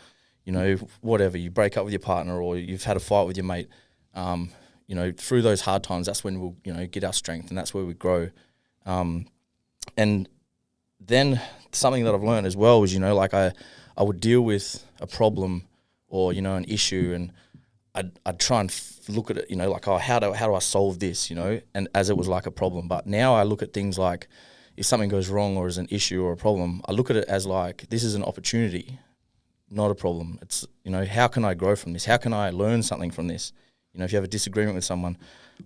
S2: whatever, you break up with your partner or you've had a fight with your mate, through those hard times, that's when we'll, get our strength and that's where we grow. And then something that I've learned as well is, I would deal with a problem or, an issue and I'd try and look at it, how do I solve this, and as it was like a problem. But now I look at things like, if something goes wrong or is an issue or a problem, I look at it as like, this is an opportunity, not a problem. It's, how can I grow from this? How can I learn something from this? If you have a disagreement with someone,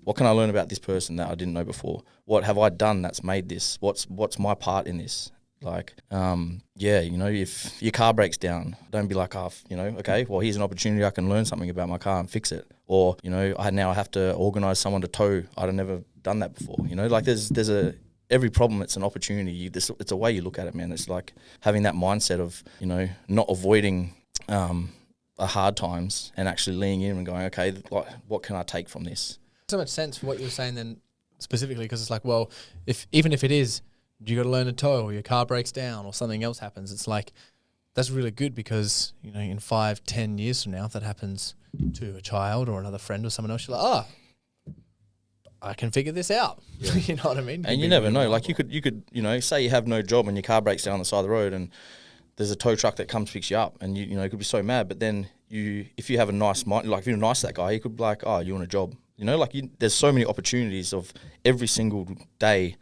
S2: what can I learn about this person that I didn't know before? What have I done that's made this? What's my part in this? Like, if your car breaks down, don't be like, okay, well, here's an opportunity I can learn something about my car and fix it. Or, I have to organise someone to tow. I'd have never done that before. Every problem, it's an opportunity. It's a way you look at it, man. It's like having that mindset of, not avoiding hard times and actually leaning in and going, okay, like, what can I take from this?
S3: So much sense for what you were saying then specifically, because it's like, well, even if it is, you got to learn to tow or your car breaks down or something else happens, it's like, that's really good because, in 5-10 years from now, if that happens to a child or another friend or someone else, you're like, I can figure this out. Yeah. You know what I mean?
S2: And you never know. Like you could, say you have no job and your car breaks down on the side of the road and there's a tow truck that comes fix you up and you could be so mad. But then if you have a nice mind, like if you're nice to that guy, he could be like, oh, you want a job? There's so many opportunities of every single day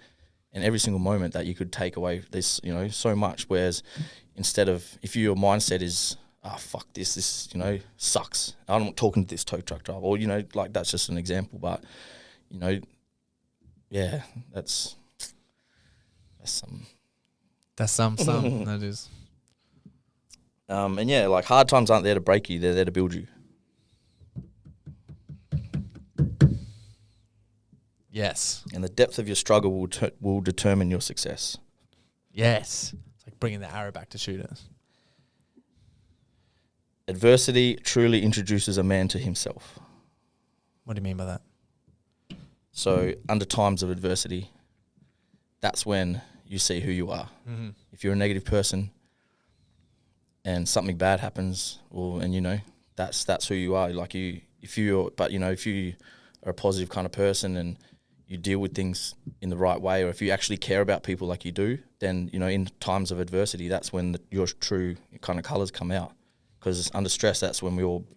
S2: and every single moment that you could take away this, so much. Whereas instead of, if your mindset is, fuck this, sucks. I'm not talking to this tow truck driver or, like that's just an example, but yeah, that's some.
S3: That's some. That is.
S2: And yeah, like hard times aren't there to break you; they're there to build you.
S3: Yes.
S2: And the depth of your struggle will determine your success.
S3: Yes. It's like bringing the arrow back to shoot us.
S2: Adversity truly introduces a man to himself.
S3: What do you mean by that?
S2: So under times of adversity, that's when you see who you are. Mm-hmm. If you're a negative person and something bad happens, that's who you are. Like if you are a positive kind of person and you deal with things in the right way, or if you actually care about people like you do, then, in times of adversity, that's when your true kind of colours come out. Because under stress, that's when we all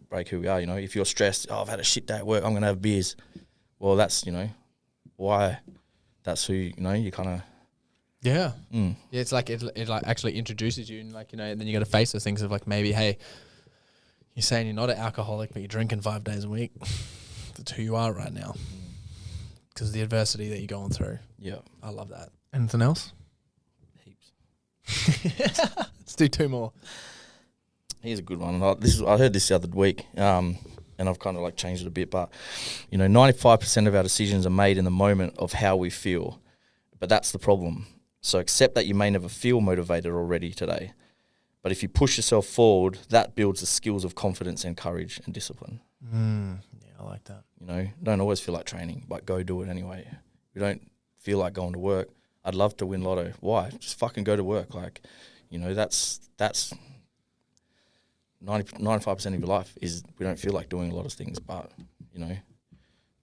S2: break who we are. If you're stressed, I've had a shit day at work, I'm going to have beers. Well, that's, why that's who, you kind of.
S3: Yeah. Mm. Yeah, it's like it like actually introduces you and and then you got to face those things of like, maybe, hey, you're saying you're not an alcoholic, but you're drinking 5 days a week. That's who you are right now. Because of the adversity that you're going through. Yeah. I love that. Anything else?
S2: Heaps.
S3: Let's do 2 more.
S2: Here's a good one. I heard this the other week, and I've kind of like changed it a bit, but 95% of our decisions are made in the moment of how we feel, but that's the problem. So accept that you may never feel motivated or ready today, But if you push yourself forward, that builds the skills of confidence and courage and discipline.
S3: Yeah, I like that.
S2: You know, don't always feel like training, but go do it anyway. You don't feel like going to work. I'd love to win lotto. Why? Just fucking go to work. Like, you know, that's 95% of your life is we don't feel like doing a lot of things, but, you know,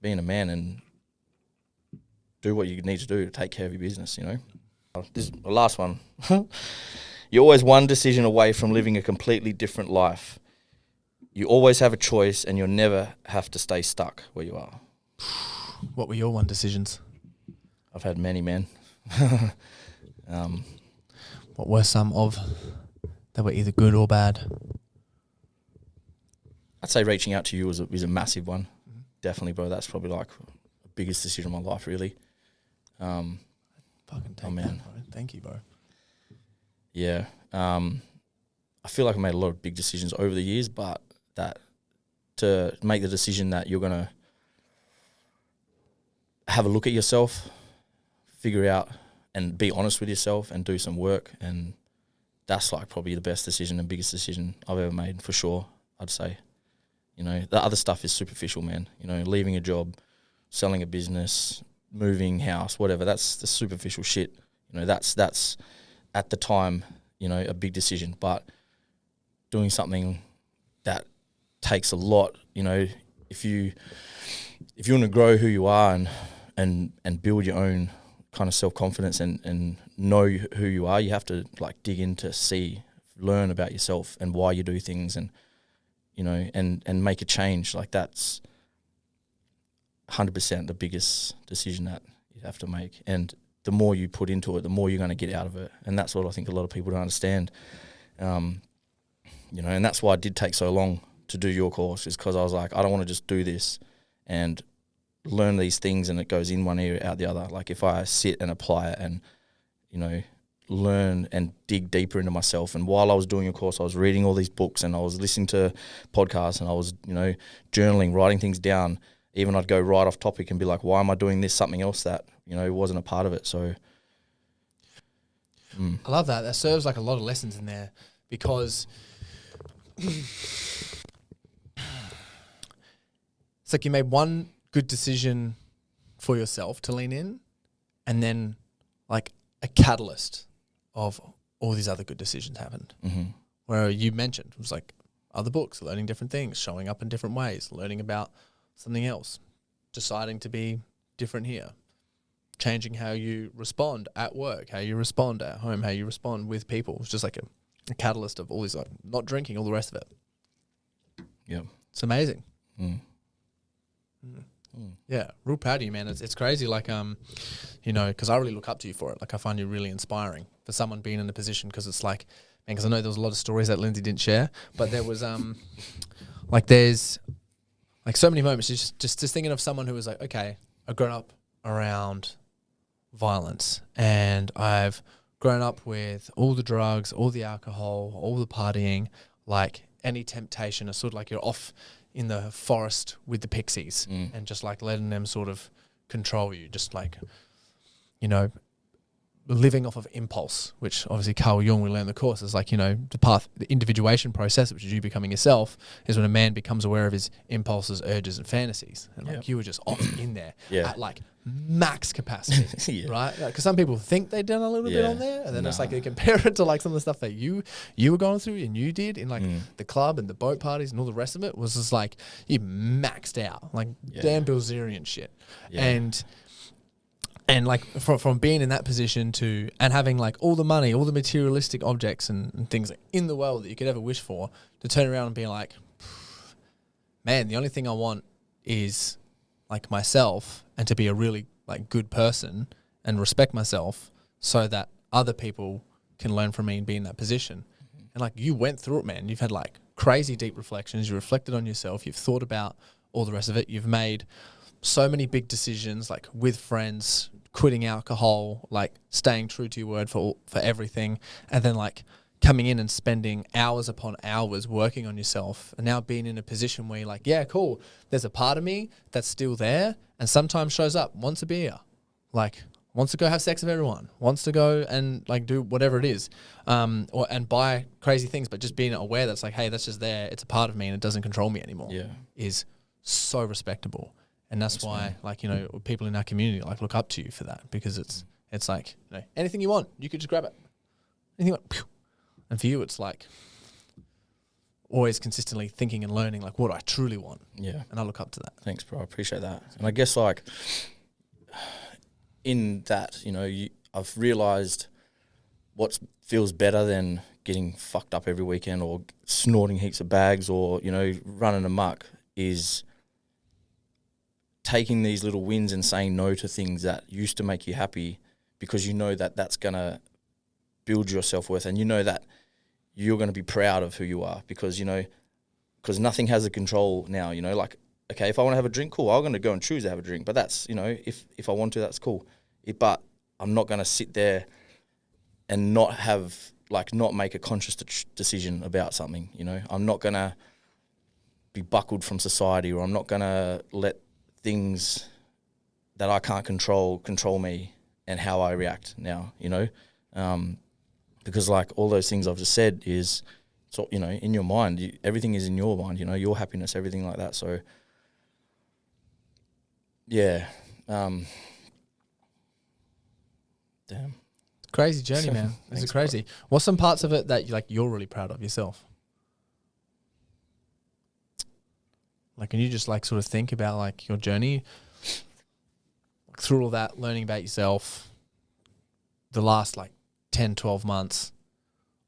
S2: being a man and do what you need to do to take care of your business, you know. This is the last one. You're always one decision away from living a completely different life. You always have a choice and you'll never have to stay stuck where you are.
S3: What were your one decisions?
S2: I've had many, man.
S3: What were some of that were either good or bad?
S2: I'd say reaching out to you was a massive one. Definitely, bro. That's probably like the biggest decision of my life, really.
S3: Fucking take that, bro. Thank you, bro.
S2: Yeah. I feel like I made a lot of big decisions over the years, but that to make the decision that you're going to have a look at yourself, figure out and be honest with yourself and do some work, and that's like probably the best decision and biggest decision I've ever made, for sure, I'd say. You know, the other stuff is superficial, man. You know, leaving a job, selling a business, moving house, whatever, that's the superficial shit. You know, that's at the time, you know, a big decision, but doing something that takes a lot, you know, if you want to grow who you are and build your own kind of self-confidence and know who you are, you have to like dig in to learn about yourself and why you do things, and, you know, and make a change. Like, that's 100% the biggest decision that you have to make. And the more you put into it, the more you're going to get out of it. And that's what I think a lot of people don't understand. You know, and that's why it did take so long to do your course, is because I was like, I don't want to just do this and learn these things and it goes in one ear, out the other. Like, if I sit and apply it and, you know, learn and dig deeper into myself. And while I was doing your course, I was reading all these books and I was listening to podcasts and I was, you know, journaling, writing things down. Even I'd go right off topic and be like, why am I doing this, something else that, you know, wasn't a part of it. So
S3: I love that. That serves like a lot of lessons in there, because it's like you made one good decision for yourself to lean in, and then like a catalyst of all these other good decisions happened. Where you mentioned, it was like other books, learning different things, showing up in different ways, learning about something else, deciding to be different here, changing how you respond at work, how you respond at home, how you respond with people. It's just like a catalyst of all these, like not drinking, all the rest of it.
S2: yeah.
S3: It's amazing. Yeah, real proud of you, man. It's crazy, like, you know, because I really look up to you for it. Like, I find you really inspiring for someone being in a position, because it's like, man, because I know there was a lot of stories that Linsey didn't share, but there was, like, there's, like, so many moments, just thinking of someone who was like, okay, I've grown up around violence, and I've grown up with all the drugs, all the alcohol, all the partying, like, any temptation is sort of like you're off in the forest with the pixies and just like letting them sort of control you, just like, you know, living off of impulse, which obviously Carl Jung, we learned in the course, is like, you know, the individuation process, which is you becoming yourself, is when a man becomes aware of his impulses, urges and fantasies. And like you were just off in there at like max capacity, right? Because some people think they've done a little bit on there, and then it's like they compare it to like some of the stuff that you were going through and you did in like the club and the boat parties and all the rest of it was just like you maxed out, like Dan Bilzerian shit. And like from being in that position and having like all the money, all the materialistic objects and things in the world that you could ever wish for, to turn around and be like, man, the only thing I want is like myself, and to be a really like good person and respect myself, so that other people can learn from me and be in that position. And like you went through it, man. You've had like crazy deep reflections. You reflected on yourself. You've thought about all the rest of it. You've made so many big decisions, like with friends, quitting alcohol, like staying true to your word for everything, and then like coming in and spending hours upon hours working on yourself, and now being in a position where you're like, yeah, cool, there's a part of me that's still there and sometimes shows up, wants a beer. Like, wants to go have sex with everyone, wants to go and like do whatever it is, and buy crazy things, but just being aware that's like, hey, that's just there. It's a part of me and it doesn't control me anymore.
S2: Yeah.
S3: Is so respectable. And that's why, like, you know, people in our community like look up to you for that, because it's like, you know, anything you want, you could just grab it. Anything you want, pew. And for you, it's like always consistently thinking and learning like what I truly want.
S2: Yeah.
S3: And I look up to that.
S2: Thanks, bro. I appreciate that. And I guess like in that, you know, I've realized what feels better than getting fucked up every weekend or snorting heaps of bags or, you know, running amok is taking these little wins and saying no to things that used to make you happy, because you know that that's going to build your self-worth, and you know that you're going to be proud of who you are, because, you know, because nothing has the control now, you know, like, okay, if I want to have a drink, cool, I'm going to go and choose to have a drink, but that's, you know, if I want to, that's cool. But I'm not going to sit there and not have, like, not make a conscious decision about something, you know. I'm not going to be buckled from society, or I'm not going to let things that I can't control me and how I react now, you know. Because like all those things I've just said is, so, you know, in your mind, everything is in your mind, you know, your happiness, everything like that. So yeah, damn.
S3: Crazy journey, man. This is crazy. Bro. What's some parts of it that you're really proud of yourself? Like, can you just like sort of think about like your journey through all that, learning about yourself, the last like 10, 12 months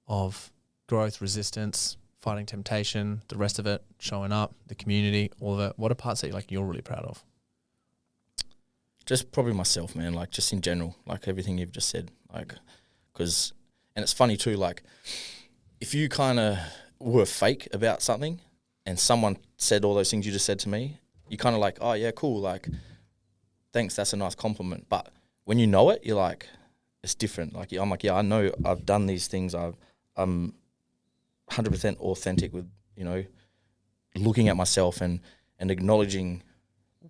S3: of growth, resistance, fighting temptation, the rest of it, showing up, the community, all of it. What are parts that you're really proud of?
S2: Just probably myself, man, like just in general, like everything you've just said, like, because, and it's funny too, like if you kind of were fake about something and someone said all those things you just said to me, you kind of like, oh yeah, cool, like, thanks, that's a nice compliment. But when you know it, you're like, it's different. Like, I'm like, yeah, I know I've done these things. I'm 100% authentic with, you know, looking at myself and acknowledging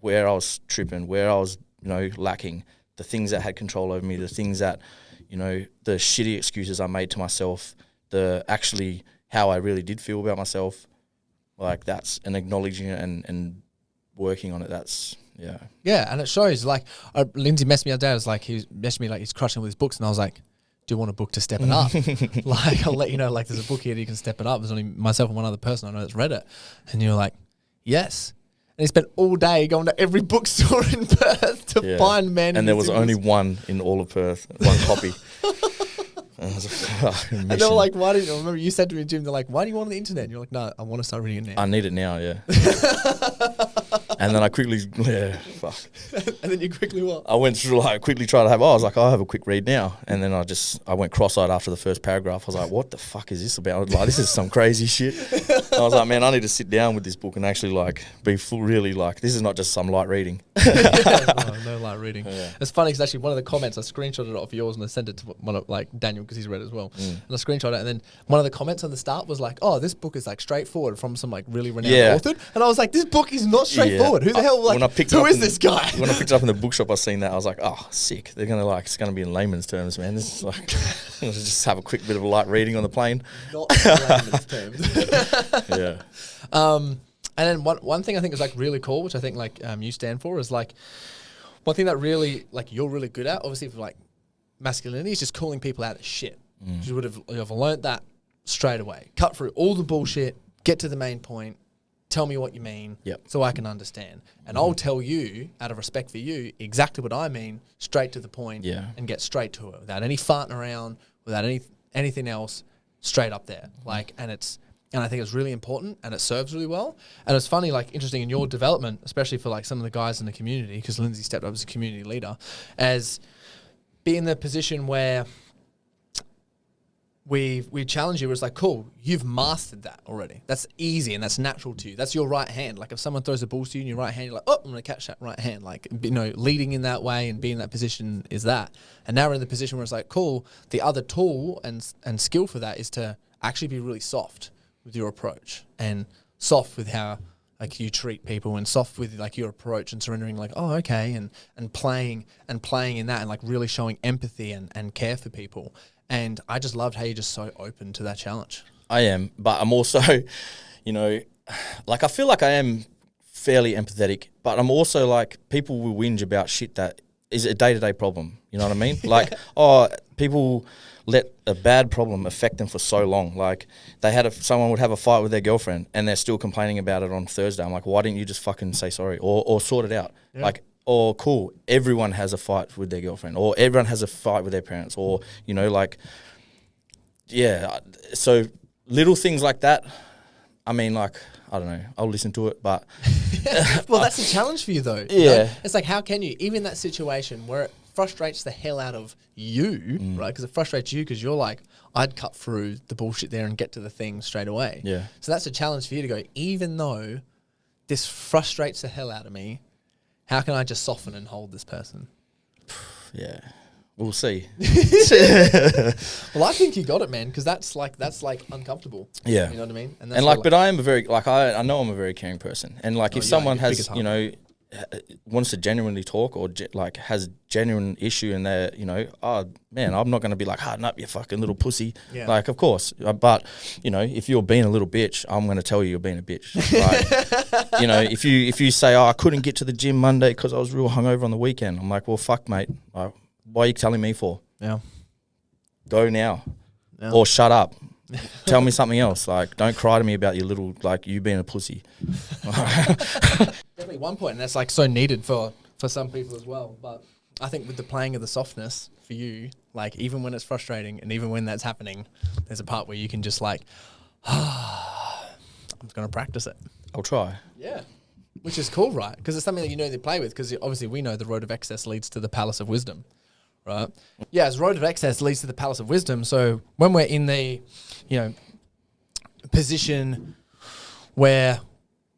S2: where I was tripping, where I was, you know, lacking, the things that had control over me, the things that, you know, the shitty excuses I made to myself, the actually how I really did feel about myself. Like that's, and acknowledging it and working on it. That's, yeah.
S3: Yeah, and it shows. Like, Lindsay messaged me the other day. I was like, he messaged me like he's crushing with his books, and I was like, do you want a book to step it up? Like, I'll let you know, like, there's a book here that you can step it up. There's only myself and one other person I know that's read it. And you're like, yes. And he spent all day going to every bookstore in Perth to find men.
S2: And there was only one in all of Perth, one copy.
S3: And they were like, why did you, remember you said to me, Jim, they're like, why do you want it on the internet? And you're like, no, I want to start reading it now.
S2: I need it now, yeah. And then I quickly, fuck.
S3: And then you quickly what?
S2: I went through, like, quickly tried to have, I was like, I'll have a quick read now. And then I went cross-eyed after the first paragraph. I was like, what the fuck is this about? Like, this is some crazy shit. I was like, man, I need to sit down with this book and actually, like, be full, really, like, this is not just some light reading.
S3: No light reading.
S2: Yeah.
S3: It's funny because actually one of the comments, I screenshotted it off yours and I sent it to one of, like, Daniel because he's read it as well. And I screenshot it, and then one of the comments on the start was like, oh, this book is like straightforward from some like really renowned author. And I was like, this book is not straightforward. Who the hell, like, who is this guy?
S2: When I picked it up in the bookshop, I seen that. I was like, oh, sick. They're going to like, it's going to be in layman's terms, man. This is like, just have a quick bit of a light reading on the plane.
S3: Not in layman's terms.
S2: Yeah.
S3: And then one thing I think is like really cool, which I think like you stand for, is like one thing that really like you're really good at, obviously for like masculinity, is just calling people out of shit. You would have learnt that straight away. Cut through all the bullshit, get to the main point, tell me what you mean, so I can understand. And I'll tell you, out of respect for you, exactly what I mean, straight to the point, and get straight to it without any farting around, without anything else, straight up there. Like, and I think it's really important, and it serves really well. And it's funny, like, interesting in your development, especially for like some of the guys in the community, because Lindsay stepped up as a community leader, as be in the position where we challenge you. It's like, cool, you've mastered that already. That's easy and that's natural to you. That's your right hand. Like if someone throws a ball to you in your right hand, you're like, oh, I'm going to catch that right hand. Like, you know, leading in that way and being in that position is that. And now we're in the position where it's like, cool, the other tool and skill for that is to actually be really soft with your approach and soft with how like you treat people, and soft with like your approach and surrendering, like, oh, okay, and playing in that, and like really showing empathy and care for people. And I just loved how you're just so open to that challenge.
S2: I am, but I'm also, you know, like I feel like I am fairly empathetic, but I'm also like, people will whinge about shit that is a day-to-day problem. You know what I mean? Like, oh, people let a bad problem affect them for so long. Like, someone would have a fight with their girlfriend and they're still complaining about it on Thursday. I'm like, why didn't you just fucking say sorry or sort it out? Yeah. Like, or cool, everyone has a fight with their girlfriend, or everyone has a fight with their parents, or, you know, like, yeah. So little things like that, I mean, like, I don't know, I'll listen to it, but...
S1: Well, that's a challenge for you, though.
S2: Yeah.
S1: You know? It's like, how can you, even that situation where it frustrates the hell out of you, right? Because it frustrates you because you're like, I'd cut through the bullshit there and get to the thing straight away.
S2: Yeah.
S1: So that's a challenge for you to go, even though this frustrates the hell out of me, how can I just soften and hold this person?
S2: Yeah. We'll see.
S1: Well, I think you got it, man, because that's like uncomfortable.
S2: Yeah.
S1: You know what I mean?
S2: And like, but I am a very, like, I know I'm a very caring person. And like, if someone has, you know, wants to genuinely talk or like has genuine issue and they're, you know, oh man, I'm not going to be like, harden up, you fucking little pussy. Yeah. Like, of course. But, you know, if you're being a little bitch, I'm going to tell you you're being a bitch. Like, you know, if you say, oh, I couldn't get to the gym Monday because I was real hungover on the weekend. I'm like, well, fuck, mate. Why are you telling me for?
S3: Yeah.
S2: Go now. Yeah. Or shut up. Tell me something else. Like, don't cry to me about your little, like, you being a pussy.
S1: Definitely one point, and that's like so needed for some people as well. But I think with the playing of the softness for you, like, even when it's frustrating and even when that's happening, there's a part where you can just like, I'm just going to practice it.
S2: I'll try.
S1: Yeah. Which is cool, right? Because it's something that you know they play with, because obviously we know the road of excess leads to the palace of wisdom. Right. Yeah, as road of excess leads to the palace of wisdom. So when we're in the, you know, position where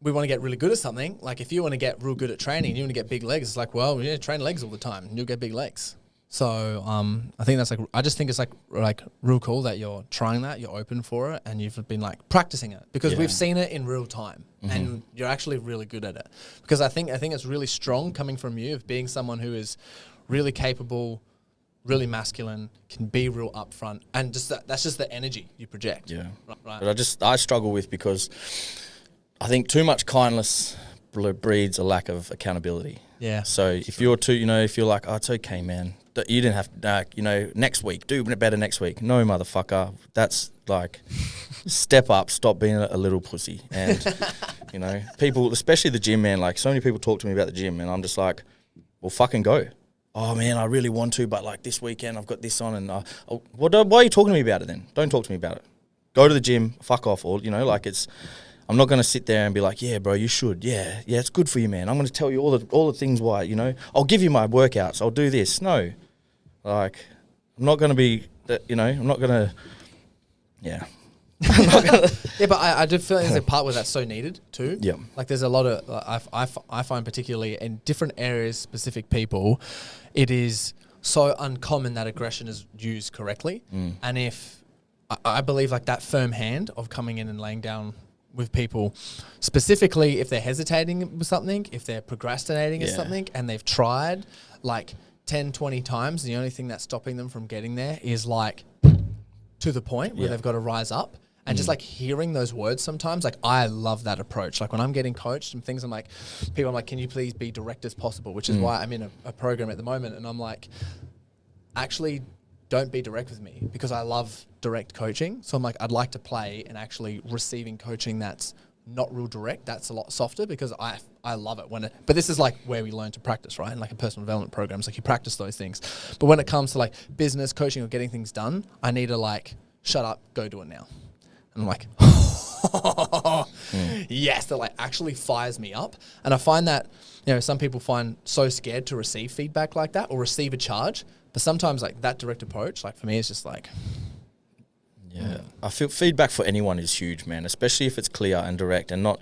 S1: we want to get really good at something, like if you want to get real good at training and you want to get big legs, it's like, well, yeah, train legs all the time and you'll get big legs. So I think that's like, I just think it's like real cool that you're trying that, you're open for it, and you've been like practicing it, because we've seen it in real time and you're actually really good at it. Because I think it's really strong coming from you of being someone who is really capable, really masculine, can be real upfront, and just that's just the energy you project.
S2: Yeah.
S1: Right.
S2: But I struggle with, because I think too much kindness breeds a lack of accountability.
S3: Yeah.
S2: So if you're too, you know, if you're like, oh, it's okay, man. You didn't have to, you know, next week, do better next week. No, motherfucker. That's like, step up, stop being a little pussy. And, you know, people, especially the gym, man, like so many people talk to me about the gym and I'm just like, well, fucking go. Oh man, I really want to, but like this weekend I've got this on, and why are you talking to me about it then? Don't talk to me about it. Go to the gym, fuck off, or, you know, like, it's, I'm not going to sit there and be like, yeah, bro, you should. Yeah, it's good for you, man. I'm going to tell you all the things why, you know. I'll give you my workouts. I'll do this. No. Like, I'm not going to be, you know, I'm not going to, yeah.
S1: Yeah, but I do feel like there's a part where that's so needed too.
S2: Yeah.
S1: Like there's a lot of, I find particularly in different areas, specific people, it is so uncommon that aggression is used correctly. And if, I believe like that firm hand of coming in and laying down with people, specifically if they're hesitating with something, if they're procrastinating at something and they've tried like 10, 20 times, the only thing that's stopping them from getting there is like to the point where they've got to rise up. And just like hearing those words sometimes, like I love that approach. Like when I'm getting coached and things, I'm like, can you please be direct as possible? Which is why I'm in a program at the moment. And I'm like, actually don't be direct with me, because I love direct coaching. So I'm like, I'd like to play and actually receiving coaching that's not real direct. That's a lot softer, because I love it but this is like where we learn to practice, right? And like a personal development program, it's like you practice those things. But when it comes to like business coaching or getting things done, I need to like, shut up, go do it now. And I'm like, yes, that like actually fires me up. And I find that, you know, some people find so scared to receive feedback like that or receive a charge. But sometimes like that direct approach, like for me, it's just like,
S2: yeah. I feel feedback for anyone is huge, man, especially if it's clear and direct and not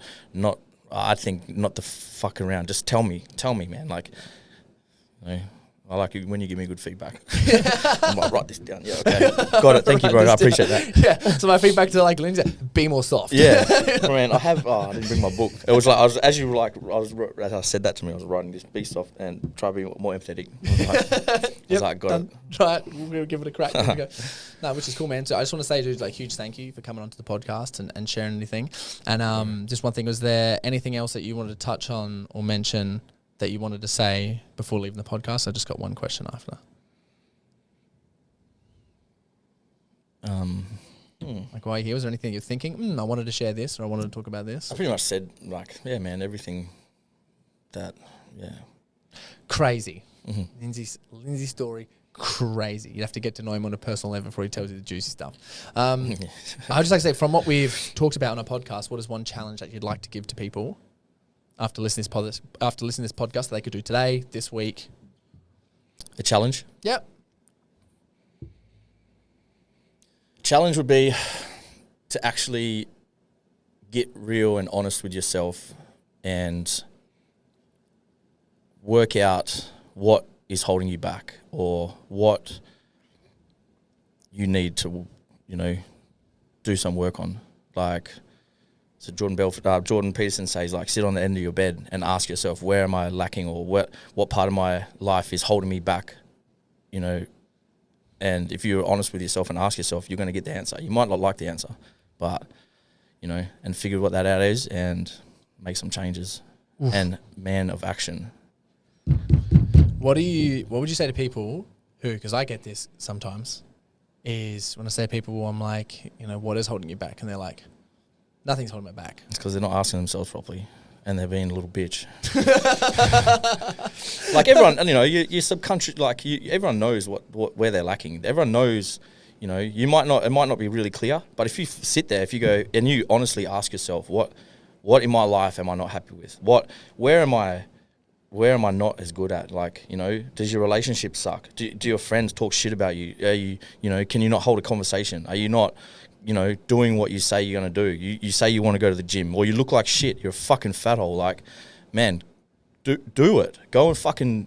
S2: I think not the fuck around. Just tell me, man. Like, you know, I like it when you give me good feedback. I might write this down. Yeah, okay. Got it. Thank you, bro. I appreciate that.
S1: Yeah. So my feedback to like Lindsay, be more soft.
S2: Yeah. Man, I didn't bring my book. It was like, as I said that to me, I was writing this, be soft and try to be more empathetic. I was like, got it.
S1: Try it. We'll give it a crack. There we go. No, which is cool, man. So I just want to say, dude, like, huge thank you for coming onto the podcast and sharing anything. And just one thing, was there anything else that you wanted to touch on or mention that you wanted to say before leaving the podcast? I just got one question after. Like, while you're here, was there anything you're thinking, I wanted to share this, or I wanted to talk about this?
S2: I pretty much said, like, yeah, man, everything that, yeah.
S1: Crazy. Lindsay's story, crazy. You'd have to get to know him on a personal level before he tells you the juicy stuff. I'd just like to say, from what we've talked about on our podcast, what is one challenge that you'd like to give to people after listening to this podcast that they could do today, this week?
S2: A challenge?
S1: Yep.
S2: Challenge would be to actually get real and honest with yourself and work out what is holding you back or what you need to, do some work on. Like, so Jordan Peterson says, like, sit on the end of your bed and ask yourself, where am I lacking, or what part of my life is holding me back, And if you're honest with yourself and ask yourself, you're going to get the answer. You might not like the answer, but, and figure what that out is and make some changes. Oof. And man of action.
S1: What would you say to people who, because I get this sometimes, is when I say to people, I'm like, what is holding you back? And they're like, nothing's holding me back.
S2: It's because they're not asking themselves properly and they're being a little bitch. Like everyone, your subconscious, like everyone knows where they're lacking. Everyone knows, it might not be really clear, but if you sit there, if you go and you honestly ask yourself, what in my life am I not happy with? Where am I not as good at? Like, does your relationship suck? Do your friends talk shit about you? Are you, can you not hold a conversation? Are you not, doing what you say you're going to do? You say you want to go to the gym, or you look like shit. You're a fucking fat hole. Like, man, do it. Go and fucking,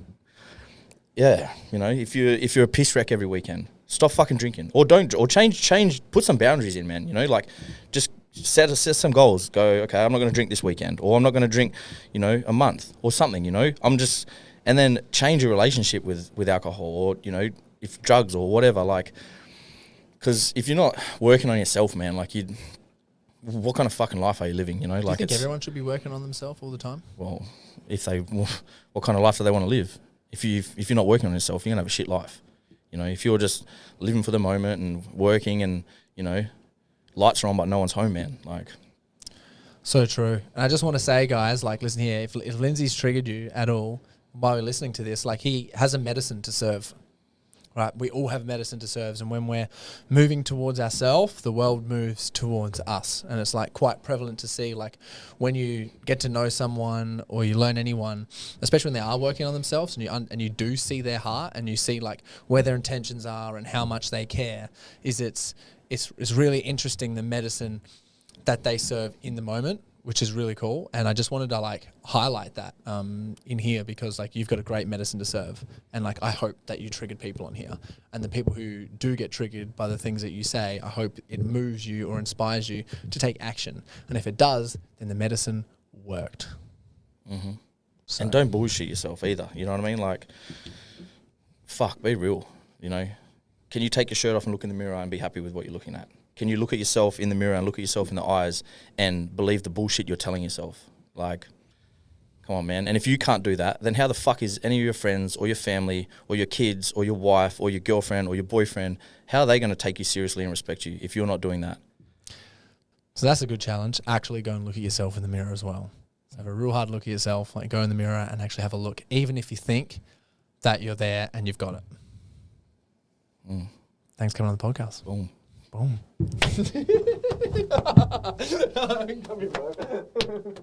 S2: yeah. If you're a piss wreck every weekend, stop fucking drinking, or change, put some boundaries in, man. Like, just set some goals. Go, okay, I'm not going to drink this weekend, or I'm not going to drink, a month or something, and then change your relationship with alcohol, or, if drugs or whatever, like, because if you're not working on yourself, man, like, what kind of fucking life are you living,
S1: Do you think everyone should be working on themselves all the time?
S2: Well, what kind of life do they want to live? If you're not working on yourself, you're going to have a shit life. If you're just living for the moment and working and, lights are on but no one's home, man. Like,
S1: so true. And I just want to say, guys, like, listen here, if Lindsay's triggered you at all while you're listening to this, like, he has a medicine to serve, right? We all have medicine to serve. And when we're moving towards ourselves, the world moves towards us. And it's like quite prevalent to see, like, when you get to know someone or you learn anyone, especially when they are working on themselves and you do see their heart and you see, like, where their intentions are and how much they care, it's really interesting, the medicine that they serve in the moment, which is really cool. And I just wanted to, like, highlight that in here, because, like, you've got a great medicine to serve. And, like, I hope that you triggered people on here. And the people who do get triggered by the things that you say, I hope it moves you or inspires you to take action. And if it does, then the medicine worked.
S2: Mm-hmm. So. And don't bullshit yourself either. You know what I mean? Like, fuck, be real, Can you take your shirt off and look in the mirror and be happy with what you're looking at? Can you look at yourself in the mirror and look at yourself in the eyes and believe the bullshit you're telling yourself? Like, come on, man. And if you can't do that, then how the fuck is any of your friends or your family or your kids or your wife or your girlfriend or your boyfriend, how are they going to take you seriously and respect you if you're not doing that?
S1: So that's a good challenge. Actually go and look at yourself in the mirror as well. So have a real hard look at yourself, like, go in the mirror and actually have a look, even if you think that you're there and you've got it.
S2: Mm.
S1: Thanks for coming on the podcast.
S2: Boom.
S1: Boom. Come here, bro.